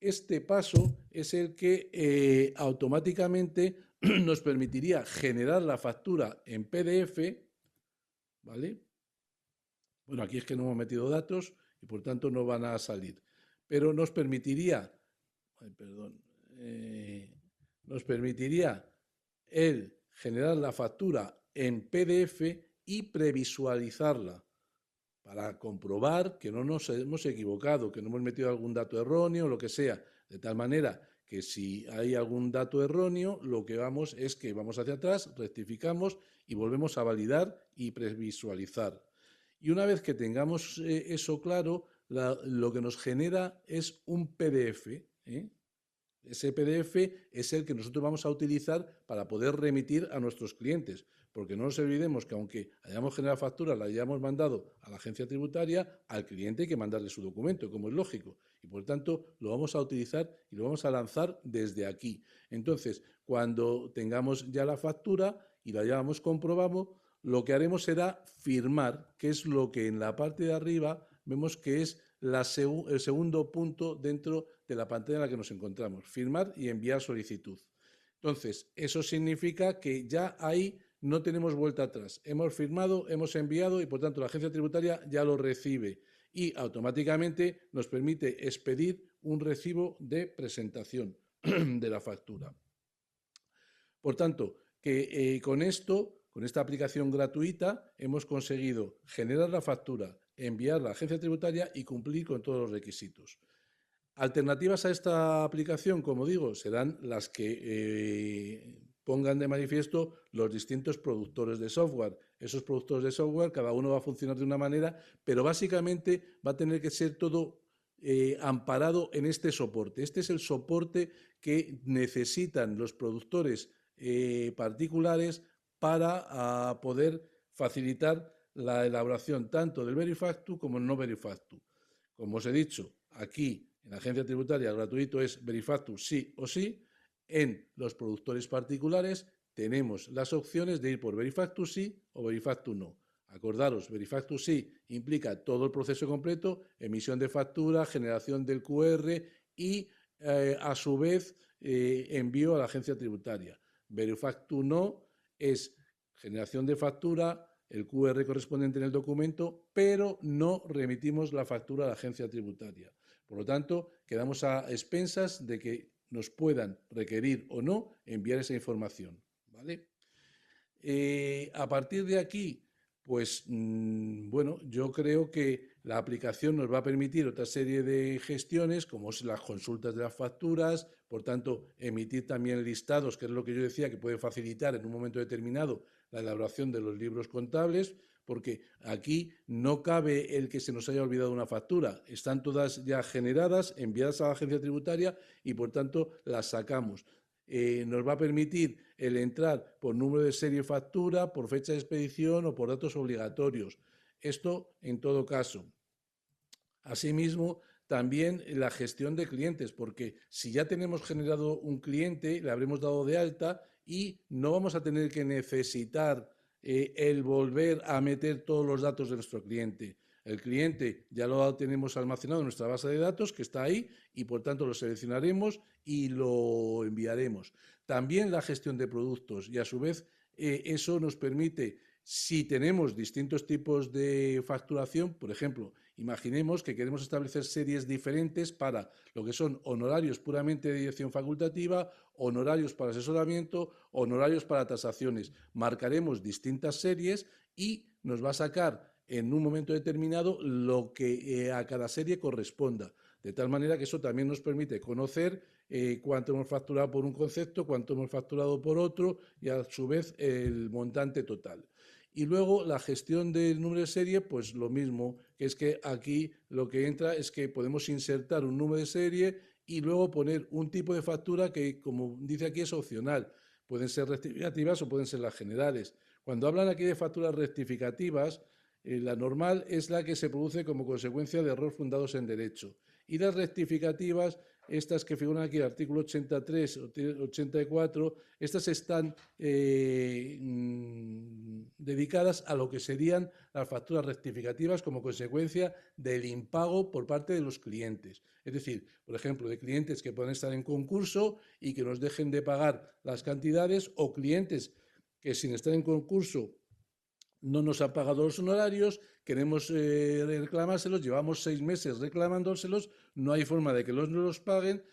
este paso es el que automáticamente nos permitiría generar la factura en PDF, ¿vale? Bueno, aquí es que no hemos metido datos y por tanto no van a salir. Pero nos permitiría, nos permitiría el generar la factura en PDF y previsualizarla para comprobar que no nos hemos equivocado, que no hemos metido algún dato erróneo, lo que sea, de tal manera que si hay algún dato erróneo, lo que vamos es que vamos hacia atrás, rectificamos y volvemos a validar y previsualizar. Y una vez que tengamos eso claro, lo que nos genera es un PDF. Ese PDF es el que nosotros vamos a utilizar para poder remitir a nuestros clientes, porque no nos olvidemos que aunque hayamos generado factura, la hayamos mandado a la agencia tributaria, al cliente hay que mandarle su documento, como es lógico, y por tanto lo vamos a utilizar y lo vamos a lanzar desde aquí. Entonces, cuando tengamos ya la factura y la hayamos comprobado, lo que haremos será firmar, que es lo que en la parte de arriba vemos que es el segundo punto dentro de la pantalla en la que nos encontramos, firmar y enviar solicitud. Entonces, eso significa que ya ahí no tenemos vuelta atrás. Hemos firmado, hemos enviado y por tanto la agencia tributaria ya lo recibe y automáticamente nos permite expedir un recibo de presentación de la factura. Por tanto, que con esto, con esta aplicación gratuita, hemos conseguido generar la factura, enviarla a la agencia tributaria y cumplir con todos los requisitos. Alternativas a esta aplicación, como digo, serán las que pongan de manifiesto los distintos productores de software. Esos productores de software, cada uno va a funcionar de una manera, pero básicamente va a tener que ser todo amparado en este soporte. Este es el soporte que necesitan los productores particulares para poder facilitar la elaboración tanto del Verifactu como el no Verifactu. Como os he dicho, aquí en la agencia tributaria el gratuito es Verifactu sí o sí. En los productores particulares tenemos las opciones de ir por Verifactu sí o Verifactu no. Acordaros, Verifactu sí implica todo el proceso completo, emisión de factura, generación del QR y a su vez envío a la agencia tributaria. Verifactu no es generación de factura, el QR correspondiente en el documento, pero no remitimos la factura a la agencia tributaria. Por lo tanto, quedamos a expensas de que nos puedan requerir o no enviar esa información, ¿vale? A partir de aquí, pues bueno, yo creo que la aplicación nos va a permitir otra serie de gestiones, como las consultas de las facturas, por tanto, emitir también listados, que es lo que yo decía, que puede facilitar en un momento determinado la elaboración de los libros contables, porque aquí no cabe el que se nos haya olvidado una factura. Están todas ya generadas, enviadas a la agencia tributaria y, por tanto, las sacamos. Nos va a permitir el entrar por número de serie factura, por fecha de expedición o por datos obligatorios. Esto en todo caso. Asimismo, también la gestión de clientes, porque si ya tenemos generado un cliente, le habremos dado de alta y no vamos a tener que necesitar el volver a meter todos los datos de nuestro cliente. El cliente ya lo tenemos almacenado en nuestra base de datos, que está ahí, y por tanto lo seleccionaremos y lo enviaremos. También la gestión de productos y a su vez eso nos permite, si tenemos distintos tipos de facturación, por ejemplo, imaginemos que queremos establecer series diferentes para lo que son honorarios puramente de dirección facultativa, honorarios para asesoramiento, honorarios para tasaciones. Marcaremos distintas series y nos va a sacar en un momento determinado lo que a cada serie corresponda. De tal manera que eso también nos permite conocer cuánto hemos facturado por un concepto, cuánto hemos facturado por otro y a su vez el montante total. Y luego la gestión del número de serie, pues lo mismo, que es que aquí lo que entra es que podemos insertar un número de serie y luego poner un tipo de factura que, como dice aquí, es opcional. Pueden ser rectificativas o pueden ser las generales. Cuando hablan aquí de facturas rectificativas, la normal es la que se produce como consecuencia de errores fundados en derecho. Y las rectificativas estas que figuran aquí, el artículo 83, 84, estas están dedicadas a lo que serían las facturas rectificativas como consecuencia del impago por parte de los clientes. Es decir, por ejemplo, de clientes que puedan estar en concurso y que nos dejen de pagar las cantidades, o clientes que sin estar en concurso no nos han pagado los honorarios, queremos reclamárselos, llevamos 6 meses reclamándoselos, no hay forma de que nos los paguen.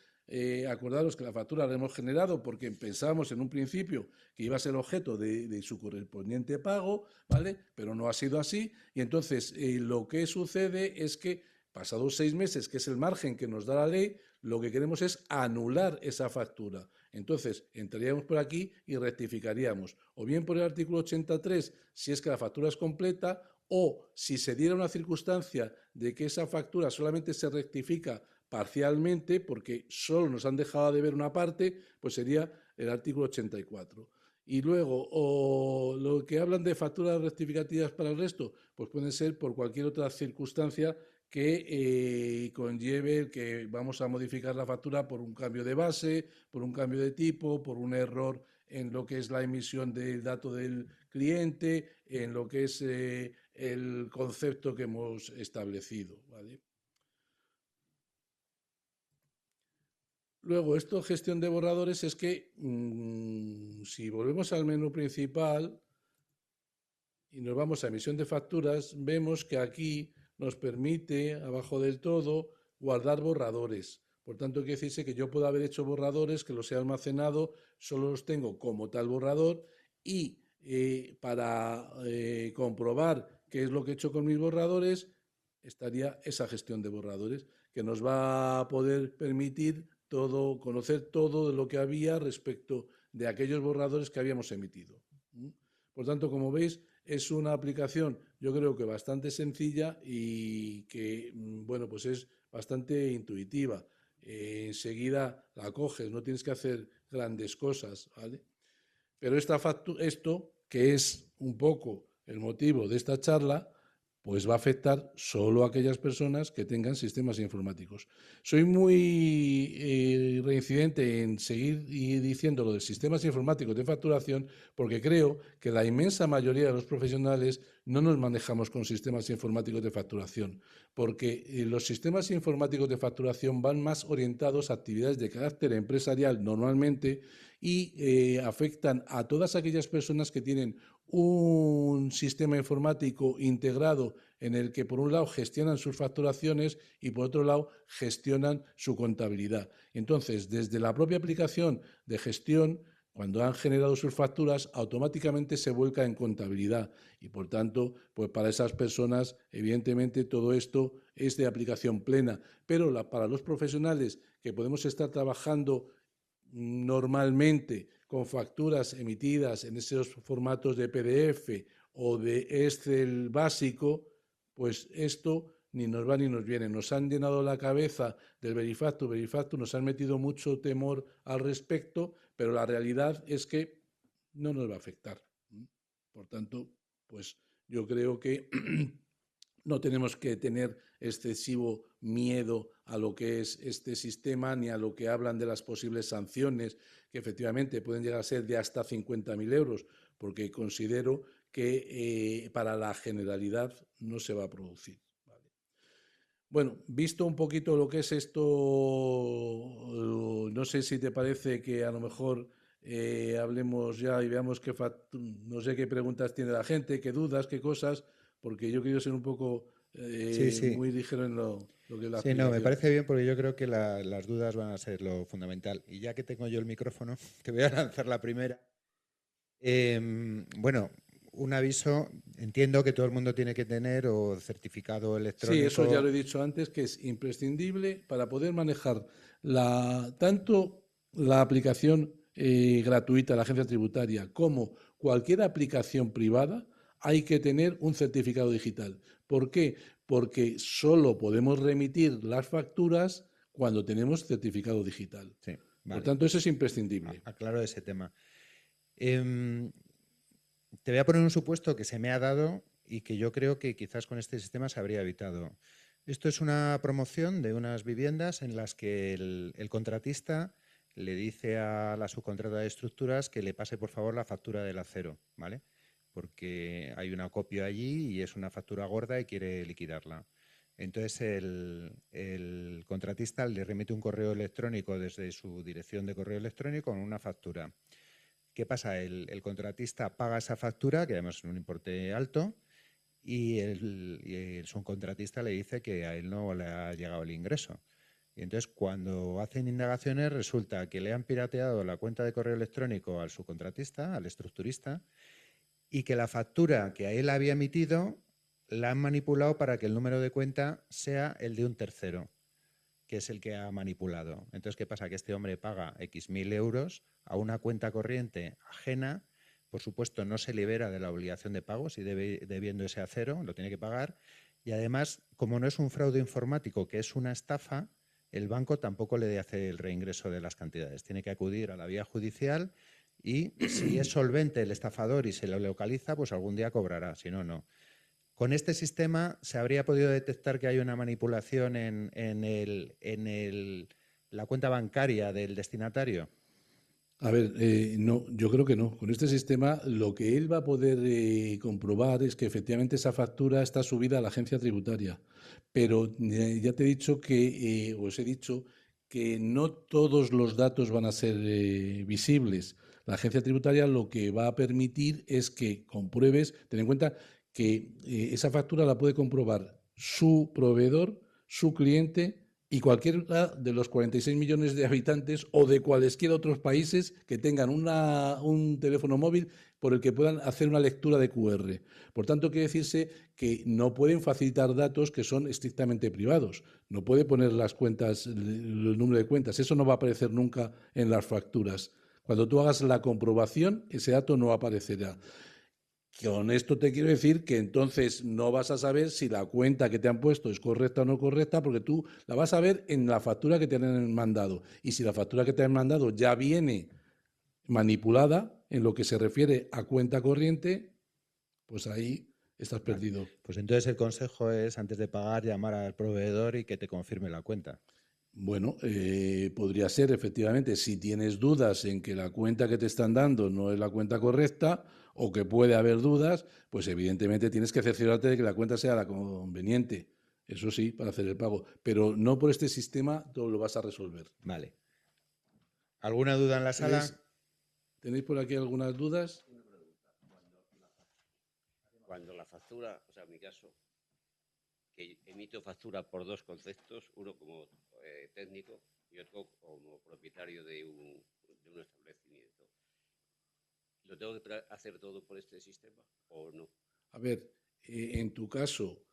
Acordaros que la factura la hemos generado porque pensábamos en un principio que iba a ser objeto de su correspondiente pago, ¿vale? Pero no ha sido así, y entonces lo que sucede es que pasados 6 meses, que es el margen que nos da la ley, lo que queremos es anular esa factura. Entonces, entraríamos por aquí y rectificaríamos, o bien por el artículo 83, si es que la factura es completa, o si se diera una circunstancia de que esa factura solamente se rectifica parcialmente, porque solo nos han dejado de ver una parte, pues sería el artículo 84. Y luego, o lo que hablan de facturas rectificativas para el resto, pues pueden ser por cualquier otra circunstancia que conlleve el que vamos a modificar la factura por un cambio de base, por un cambio de tipo, por un error en lo que es la emisión del dato del cliente, en lo que es el concepto que hemos establecido, ¿vale? Luego, esto gestión de borradores es que si volvemos al menú principal y nos vamos a emisión de facturas, vemos que aquí nos permite, abajo del todo, guardar borradores. Por tanto, quiere decirse que yo puedo haber hecho borradores, que los he almacenado, solo los tengo como tal borrador, y para comprobar qué es lo que he hecho con mis borradores, estaría esa gestión de borradores, que nos va a poder permitir conocer todo de lo que había respecto de aquellos borradores que habíamos emitido. Por tanto, como veis, es una aplicación, yo creo que bastante sencilla y que, bueno, pues es bastante intuitiva. Enseguida la coges, no tienes que hacer grandes cosas, ¿vale? Pero esto, que es un poco el motivo de esta charla, pues va a afectar solo a aquellas personas que tengan sistemas informáticos. Soy muy reincidente en seguir diciendo lo de sistemas informáticos de facturación porque creo que la inmensa mayoría de los profesionales no nos manejamos con sistemas informáticos de facturación, porque los sistemas informáticos de facturación van más orientados a actividades de carácter empresarial normalmente y afectan a todas aquellas personas que tienen un sistema informático integrado en el que por un lado gestionan sus facturaciones y por otro lado gestionan su contabilidad. Entonces, desde la propia aplicación de gestión, cuando han generado sus facturas, automáticamente se vuelca en contabilidad y por tanto, pues para esas personas, evidentemente todo esto es de aplicación plena, pero para los profesionales que podemos estar trabajando normalmente con facturas emitidas en esos formatos de PDF o de Excel básico, pues esto ni nos va ni nos viene. Nos han llenado la cabeza del Verifactu, nos han metido mucho temor al respecto, pero la realidad es que no nos va a afectar. Por tanto, pues yo creo que no tenemos que tener excesivo miedo a lo que es este sistema ni a lo que hablan de las posibles sanciones, que efectivamente pueden llegar a ser de hasta 50.000 euros, porque considero que para la generalidad no se va a producir. Vale. Bueno, visto un poquito lo que es esto, no sé si te parece que a lo mejor hablemos ya y veamos no sé qué preguntas tiene la gente, qué dudas, qué cosas, porque yo quiero ser un poco Sí, sí. muy ligero en lo que es la Sí, no, me explicación. parece bien porque yo creo que las dudas van a ser lo fundamental. Y ya que tengo yo el micrófono, te voy a lanzar la primera. Bueno, un aviso, entiendo que todo el mundo tiene que tener o certificado Sí, eso ya lo he electrónico. dicho antes, que es imprescindible para poder manejar tanto la aplicación gratuita de la agencia tributaria como cualquier aplicación privada, hay que tener un certificado digital. ¿Por qué? Porque solo podemos remitir las facturas cuando tenemos certificado digital. Sí, Por vale, tanto, eso pues es imprescindible. aclaro ese tema. Em, Te voy a poner un supuesto que se me ha dado y que yo creo que quizás con este sistema se habría evitado. Esto es una promoción de unas viviendas en las que el contratista le dice a la subcontrata de estructuras que le pase por favor la factura del acero, ¿vale? Porque hay una copia allí y es una factura gorda y quiere liquidarla. Entonces el contratista le remite un correo electrónico desde su dirección de correo electrónico con una factura. ¿Qué pasa? El contratista paga esa factura, que además es un importe alto, y el subcontratista le dice que a él no le ha llegado el ingreso. Y entonces, cuando hacen indagaciones, resulta que le han pirateado la cuenta de correo electrónico al subcontratista, al estructurista, y que la factura que a él había emitido la han manipulado para que el número de cuenta sea el de un tercero, que es el que ha manipulado. Entonces, ¿qué pasa? Que este hombre paga X mil euros a una cuenta corriente ajena. Por supuesto, no se libera de la obligación de pago, si debiendo ese acero, lo tiene que pagar. Y además, como no es un fraude informático, que es una estafa, el banco tampoco le hace el reingreso de las cantidades. Tiene que acudir a la vía judicial y si es solvente el estafador y se lo localiza, pues algún día cobrará, si no, no. Con este sistema se habría podido detectar que hay una manipulación la cuenta bancaria del destinatario. A ver, no, yo creo que no. Con este sistema lo que él va a poder comprobar es que efectivamente esa factura está subida a la agencia tributaria. Pero ya te he dicho que, os he dicho que no todos los datos van a ser visibles. La agencia tributaria lo que va a permitir es que compruebes, ten en cuenta que esa factura la puede comprobar su proveedor, su cliente y cualquiera de los 46 millones de habitantes o de cualesquiera otros países que tengan un teléfono móvil por el que puedan hacer una lectura de QR. Por tanto, quiere decirse que no pueden facilitar datos que son estrictamente privados. No puede poner las cuentas, el número de cuentas. Eso no va a aparecer nunca en las facturas. Cuando tú hagas la comprobación, ese dato no aparecerá. Con esto te quiero decir que entonces no vas a saber si la cuenta que te han puesto es correcta o no correcta, porque tú la vas a ver en la factura que te han mandado. Y si la factura que te han mandado ya viene manipulada en lo que se refiere a cuenta corriente, pues ahí estás Vale. perdido. Pues entonces el consejo es, antes de pagar, llamar al proveedor y que te confirme la cuenta. Bueno, podría ser efectivamente, si tienes dudas en que la cuenta que te están dando no es la cuenta correcta o que puede haber dudas, pues evidentemente tienes que cerciorarte de que la cuenta sea la conveniente. Eso sí, para hacer el pago. Pero no por este sistema todo lo vas a resolver. Vale. ¿Alguna duda en la ¿Tenéis, sala? ¿Tenéis por aquí algunas dudas? Cuando la factura, o sea, en mi caso, que emito factura por dos conceptos, uno como técnico y otro como propietario de un establecimiento. ¿Lo tengo que hacer todo por este sistema o no? A ver, en tu caso,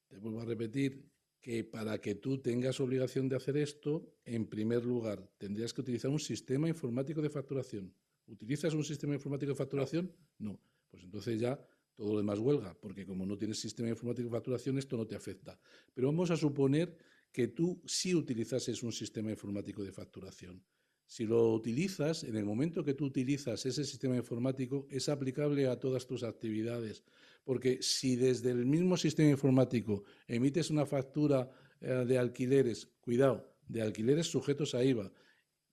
te vuelvo a repetir que para que tú tengas obligación de hacer esto, en primer lugar, tendrías que utilizar un sistema informático de facturación. ¿Utilizas un sistema informático de facturación? No. Pues entonces ya todo lo demás huelga, porque como no tienes sistema informático de facturación, esto no te afecta. Pero vamos a suponer que tú sí utilizases un sistema informático de facturación. Si lo utilizas, en el momento que tú utilizas ese sistema informático, es aplicable a todas tus actividades. Porque si desde el mismo sistema informático emites una factura de alquileres, cuidado, de alquileres sujetos a IVA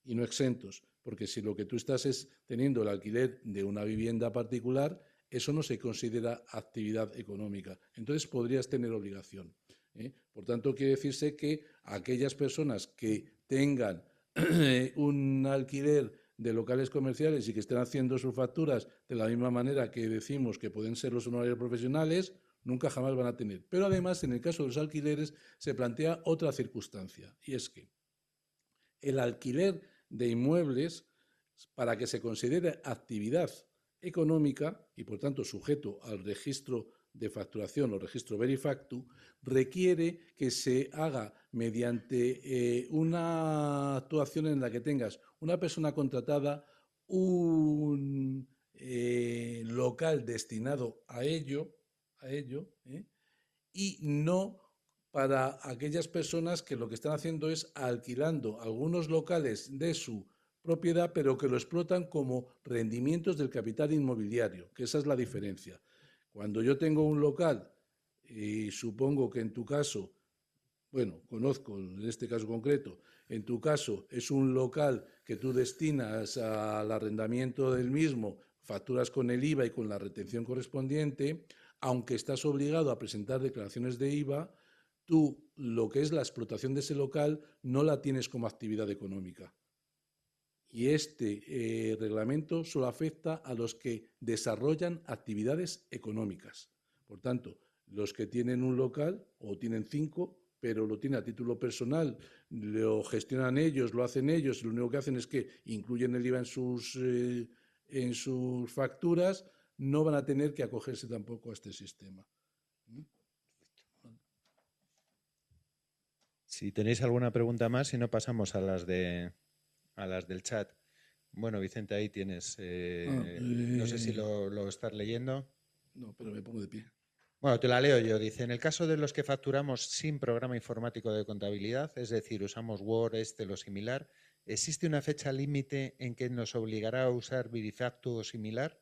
y no exentos, porque si lo que tú estás es teniendo el alquiler de una vivienda particular, eso no se considera actividad económica. Entonces podrías tener obligación. Por tanto, quiere decirse que aquellas personas que tengan un alquiler de locales comerciales y que estén haciendo sus facturas de la misma manera que decimos que pueden ser los honorarios profesionales, nunca jamás van a tener. Pero además, en el caso de los alquileres, se plantea otra circunstancia, y es que el alquiler de inmuebles, para que se considere actividad económica y por tanto sujeto al registro de facturación o registro Verifactu, requiere que se haga mediante una actuación en la que tengas una persona contratada, un local destinado a ello y no para aquellas personas que lo que están haciendo es alquilando algunos locales de su propiedad, pero que lo explotan como rendimientos del capital inmobiliario, que esa es la diferencia. Cuando yo tengo un local, y supongo que en tu caso bueno, conozco en este caso concreto, en tu caso es un local que tú destinas al arrendamiento del mismo, facturas con el IVA y con la retención correspondiente, aunque estás obligado a presentar declaraciones de IVA, tú lo que es la explotación de ese local no la tienes como actividad económica. Y este reglamento solo afecta a los que desarrollan actividades económicas. Por tanto, los que tienen un local o tienen 5, pero lo tienen a título personal, lo gestionan ellos, lo hacen ellos, y lo único que hacen es que incluyen el IVA en sus facturas, no van a tener que acogerse tampoco a este sistema. Si tenéis alguna pregunta más, si no pasamos a las del chat. Bueno, Vicente, ahí tienes. No sé si lo estás leyendo. No, pero me pongo de pie. Bueno, te la leo yo. Dice, en el caso de los que facturamos sin programa informático de contabilidad, es decir, usamos Word, Excel o similar, ¿existe una fecha límite en que nos obligará a usar Verifactu o similar?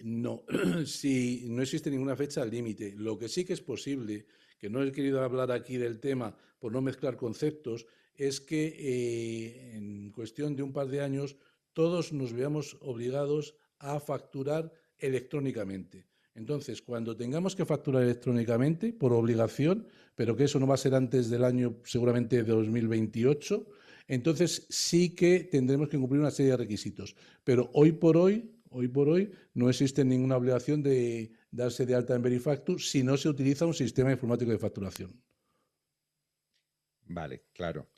No, sí, no existe ninguna fecha límite. Lo que sí que es posible, que no he querido hablar aquí del tema por no mezclar conceptos, es que en cuestión de un par de años todos nos veamos obligados a facturar electrónicamente. Entonces, cuando tengamos que facturar electrónicamente, por obligación, pero que eso no va a ser antes del año seguramente de 2028, entonces sí que tendremos que cumplir una serie de requisitos. Pero hoy por hoy no existe ninguna obligación de darse de alta en Verifactu si no se utiliza un sistema informático de facturación. Vale, claro.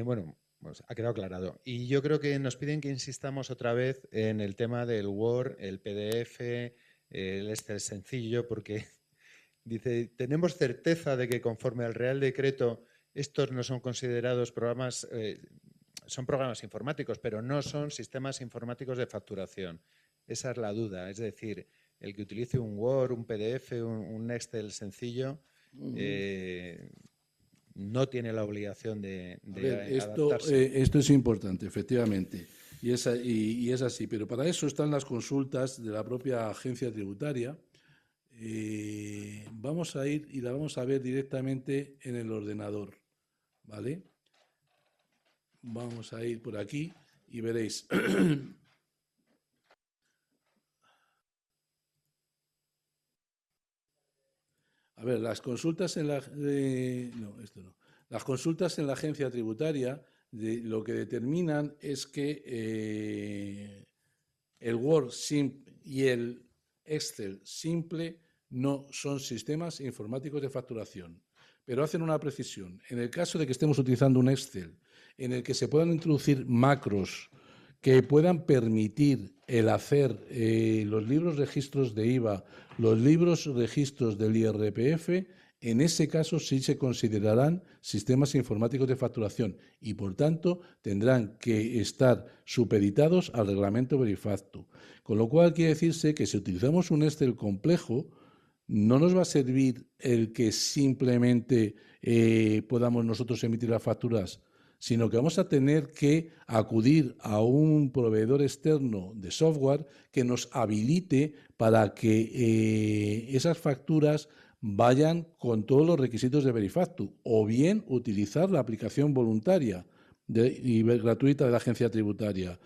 Bueno, pues ha quedado aclarado. Y yo creo que nos piden que insistamos otra vez en el tema del Word, el PDF, el Excel sencillo, porque dice, tenemos certeza de que conforme al Real Decreto estos no son considerados programas, son programas informáticos, pero no son sistemas informáticos de facturación. Esa es la duda. Es decir, el que utilice un Word, un PDF, un Excel sencillo, no tiene la obligación de adaptarse. Esto es importante, efectivamente, y es así, pero para eso están las consultas de la propia agencia tributaria. Vamos a ir y la vamos a ver directamente en el ordenador, ¿vale? Vamos a ir por aquí y veréis. A ver, las consultas en la... no, esto no. Las consultas en la agencia tributaria lo que determinan es que el Word simple y el Excel simple no son sistemas informáticos de facturación, pero hacen una precisión. En el caso de que estemos utilizando un Excel en el que se puedan introducir macros que puedan permitir el hacer los libros registros de IVA, los libros registros del IRPF, en ese caso sí se considerarán sistemas informáticos de facturación y, por tanto, tendrán que estar supeditados al reglamento Verifactu. Con lo cual quiere decirse que si utilizamos un Excel complejo, no nos va a servir el que simplemente podamos nosotros emitir las facturas, sino que vamos a tener que acudir a un proveedor externo de software que nos habilite para que esas facturas vayan con todos los requisitos de Verifactu, o bien utilizar la aplicación voluntaria y gratuita de la agencia tributaria.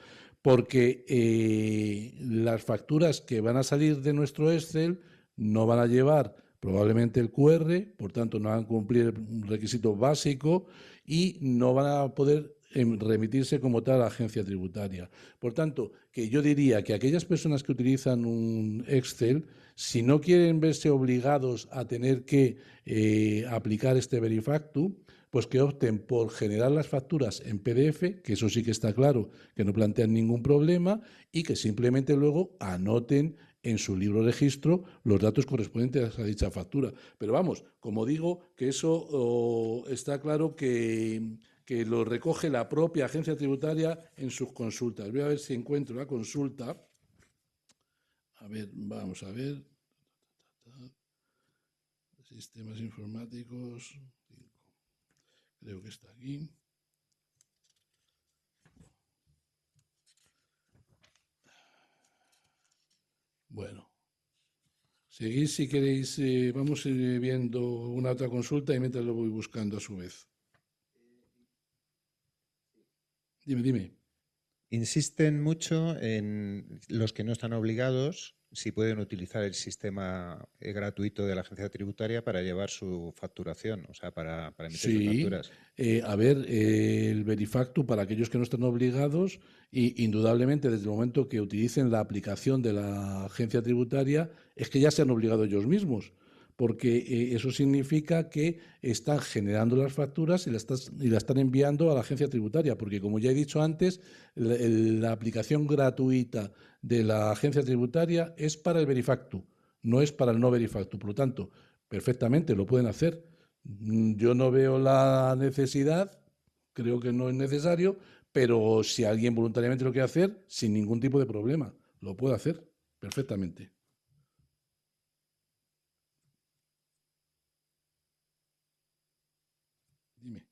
Porque las facturas que van a salir de nuestro Excel no van a llevar probablemente el QR, por tanto no van a cumplir un requisito básico y no van a poder remitirse como tal a la agencia tributaria. Por tanto, que yo diría que aquellas personas que utilizan un Excel, si no quieren verse obligados a tener que aplicar este Verifactu, pues que opten por generar las facturas en PDF, que eso sí que está claro, que no plantean ningún problema, y que simplemente luego anoten en su libro registro los datos correspondientes a dicha factura. Pero vamos, como digo, que eso está claro que lo recoge la propia agencia tributaria en sus consultas. Voy a ver si encuentro la consulta. A ver, vamos a ver. Sistemas informáticos. Creo que está aquí. Bueno, Seguís si queréis, vamos viendo una otra consulta y mientras lo voy buscando a su vez. Dime. Insisten mucho en los que no están obligados si pueden utilizar el sistema gratuito de la agencia tributaria para llevar su facturación, o sea, para emitir sus Sí, facturas. a ver, el Verifactu para aquellos que no estén obligados, y indudablemente desde el momento que utilicen la aplicación de la agencia tributaria, es que ya se han obligado ellos mismos, porque eso significa que están generando las facturas y las están enviando a la agencia tributaria, porque como ya he dicho antes, la aplicación gratuita de la agencia tributaria es para el Verifactu, no es para el no Verifactu. Por lo tanto, perfectamente lo pueden hacer. Yo no veo la necesidad, creo que no es necesario, pero si alguien voluntariamente lo quiere hacer, sin ningún tipo de problema, lo puede hacer perfectamente. Dime.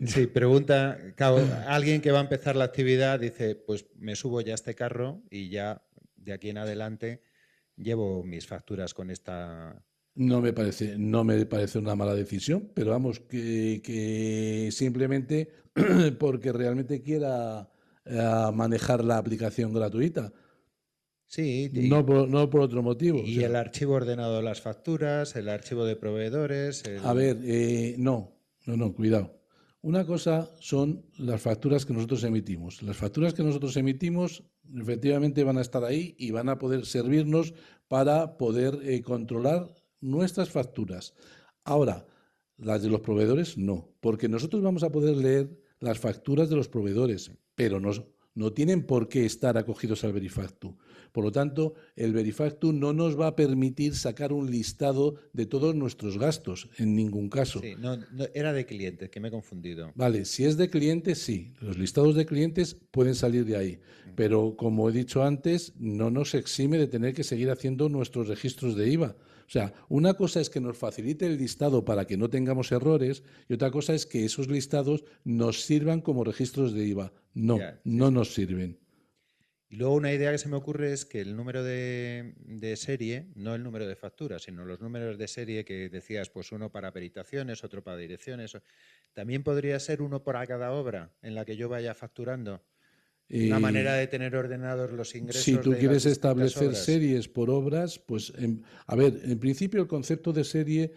Sí, pregunta, claro, alguien que va a empezar la actividad dice, pues me subo ya a este carro y ya de aquí en adelante llevo mis facturas con esta... No me parece una mala decisión, pero vamos, que simplemente porque realmente quiera manejar la aplicación gratuita, Sí, no por otro motivo. O y sea, el archivo ordenado de las facturas, el archivo de proveedores, a ver, no, cuidado. Una cosa son las facturas que nosotros emitimos. Las facturas que nosotros emitimos efectivamente van a estar ahí y van a poder servirnos para poder controlar nuestras facturas. Ahora, las de los proveedores no, porque nosotros vamos a poder leer las facturas de los proveedores, pero no tienen por qué estar acogidos al Verifactu. Por lo tanto, el Verifactu no nos va a permitir sacar un listado de todos nuestros gastos, en ningún caso. Sí, no, era de clientes, que me he confundido. Vale, si es de clientes, sí. Los listados de clientes pueden salir de ahí. Pero, como he dicho antes, no nos exime de tener que seguir haciendo nuestros registros de IVA. O sea, una cosa es que nos facilite el listado para que no tengamos errores y otra cosa es que esos listados nos sirvan como registros de IVA. No, Ya, sí, no sí. nos sirven. Y luego una idea que se me ocurre es que el número de serie, no el número de factura, sino los números de serie que decías, pues uno para peritaciones, otro para direcciones, también podría ser uno para cada obra en la que yo vaya facturando. Una manera de tener ordenados los Si ingresos tú de las quieres distintas establecer obras. series por obras, pues, a ver, en principio el concepto de serie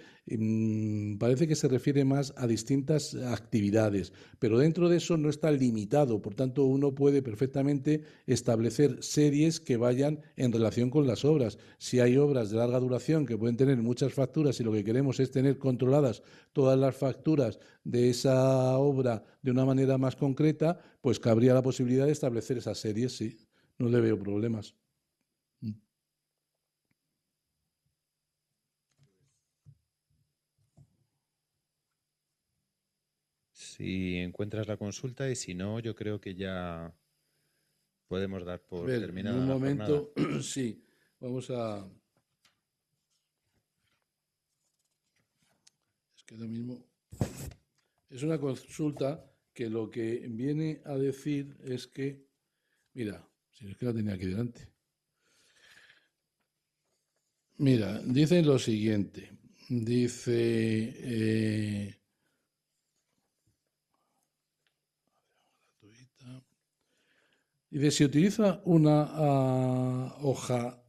parece que se refiere más a distintas actividades, pero dentro de eso no está limitado, por tanto uno puede perfectamente establecer series que vayan en relación con las obras. Si hay obras de larga duración que pueden tener muchas facturas y lo que queremos es tener controladas todas las facturas de esa obra de una manera más concreta, pues cabría la posibilidad de establecer esas series, sí. No le veo problemas. Si encuentras la consulta y si no, yo creo que ya podemos dar A por ver, en terminada un la jornada. momento, sí, vamos a... Es que lo mismo... Es una consulta que lo que viene a decir es que... Mira, si es que la tenía aquí delante. Mira, dice lo siguiente. Dice... Dice, si utiliza una hoja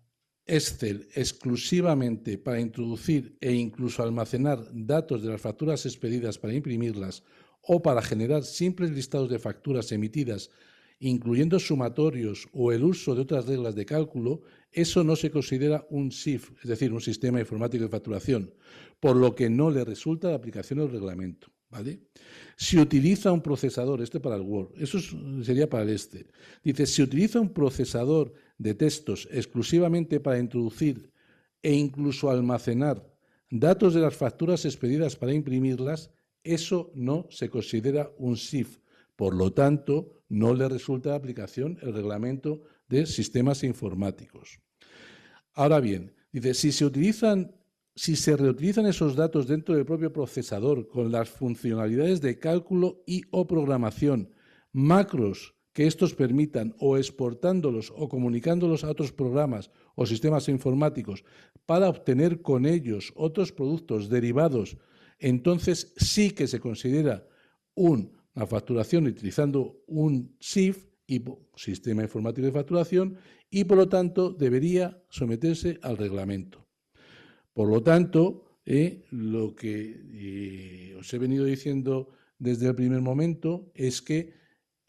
Excel exclusivamente para introducir e incluso almacenar datos de las facturas expedidas para imprimirlas o para generar simples listados de facturas emitidas, incluyendo sumatorios o el uso de otras reglas de cálculo, eso no se considera un SIF, es decir, un sistema informático de facturación, por lo que no le resulta de aplicación el reglamento. ¿Vale? Si utiliza un procesador, para el Word, eso sería para el Excel. Dice, si utiliza un procesador de textos exclusivamente para introducir e incluso almacenar datos de las facturas expedidas para imprimirlas, eso no se considera un SIF. Por lo tanto, no le resulta de aplicación el reglamento de sistemas informáticos. Ahora bien, dice, si se reutilizan esos datos dentro del propio procesador con las funcionalidades de cálculo y o programación macros que estos permitan, o exportándolos o comunicándolos a otros programas o sistemas informáticos para obtener con ellos otros productos derivados, entonces sí que se considera una facturación utilizando un SIF, sistema informático de facturación, y por lo tanto debería someterse al reglamento. Por lo tanto, lo que os he venido diciendo desde el primer momento es que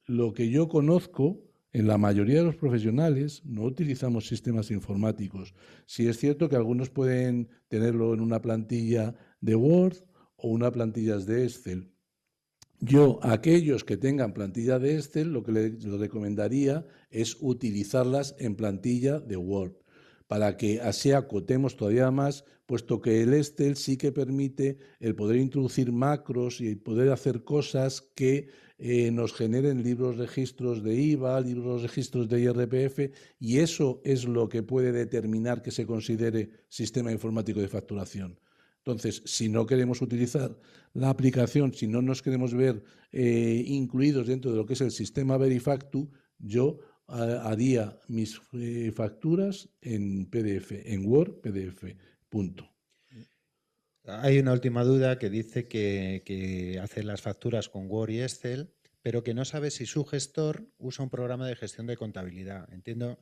lo que yo conozco, en la mayoría de los profesionales no utilizamos sistemas informáticos. Sí es cierto que algunos pueden tenerlo en una plantilla de Word o una plantilla de Excel. Yo, a aquellos que tengan plantilla de Excel, lo que les recomendaría es utilizarlas en plantilla de Word, para que así acotemos todavía más, puesto que el Excel sí que permite el poder introducir macros y poder hacer cosas que nos generen libros registros de IVA, libros registros de IRPF, y eso es lo que puede determinar que se considere sistema informático de facturación. Entonces, si no queremos utilizar la aplicación, si no nos queremos ver incluidos dentro de lo que es el sistema Verifactu, yo haría mis facturas en PDF, en Word, PDF, punto. Hay una última duda que dice que hace las facturas con Word y Excel, pero que no sabe si su gestor usa un programa de gestión de contabilidad. Entiendo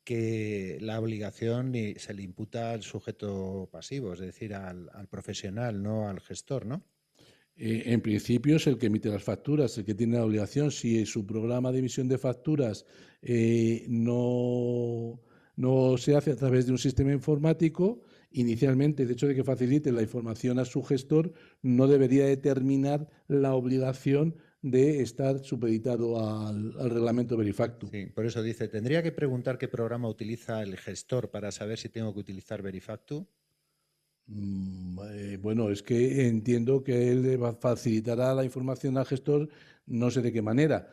que la obligación se le imputa al sujeto pasivo, es decir, al profesional, no al gestor, ¿no? En principio es el que emite las facturas, el que tiene la obligación. Si su programa de emisión de facturas no se hace a través de un sistema informático, inicialmente el hecho de que facilite la información a su gestor no debería determinar la obligación de estar supeditado al reglamento Verifactu. Sí, por eso dice, ¿tendría que preguntar qué programa utiliza el gestor para saber si tengo que utilizar Verifactu? Bueno, es que entiendo que él le facilitará la información al gestor, no sé de qué manera,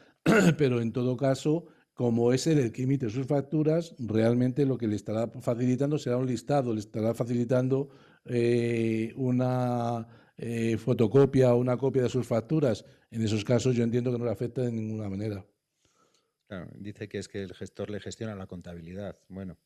pero en todo caso, como es él el que emite sus facturas, realmente lo que le estará facilitando será un listado, le estará facilitando una fotocopia o una copia de sus facturas. En esos casos yo entiendo que no le afecta de ninguna manera. Claro, dice que es que el gestor le gestiona la contabilidad. Bueno,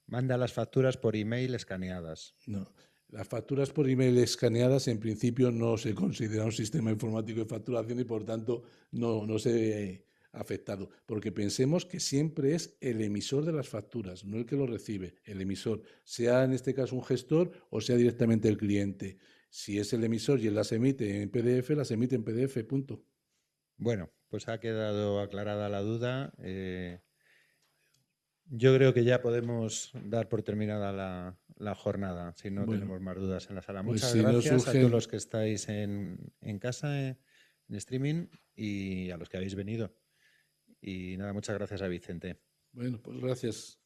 manda las facturas por email escaneadas. No. Las facturas por email escaneadas en principio no se considera un sistema informático de facturación y por tanto no se ve afectado, porque pensemos que siempre es el emisor de las facturas, no el que lo recibe, el emisor, sea en este caso un gestor o sea directamente el cliente. Si es el emisor y él las emite en PDF, las emite en PDF, punto. Bueno, pues ha quedado aclarada la duda. Yo creo que ya podemos dar por terminada la jornada, si no tenemos más dudas en la sala. Pues Muchas si gracias no a todos los que estáis en casa, en streaming, y a los que habéis venido. Y nada, muchas gracias a Vicente. Bueno, pues gracias.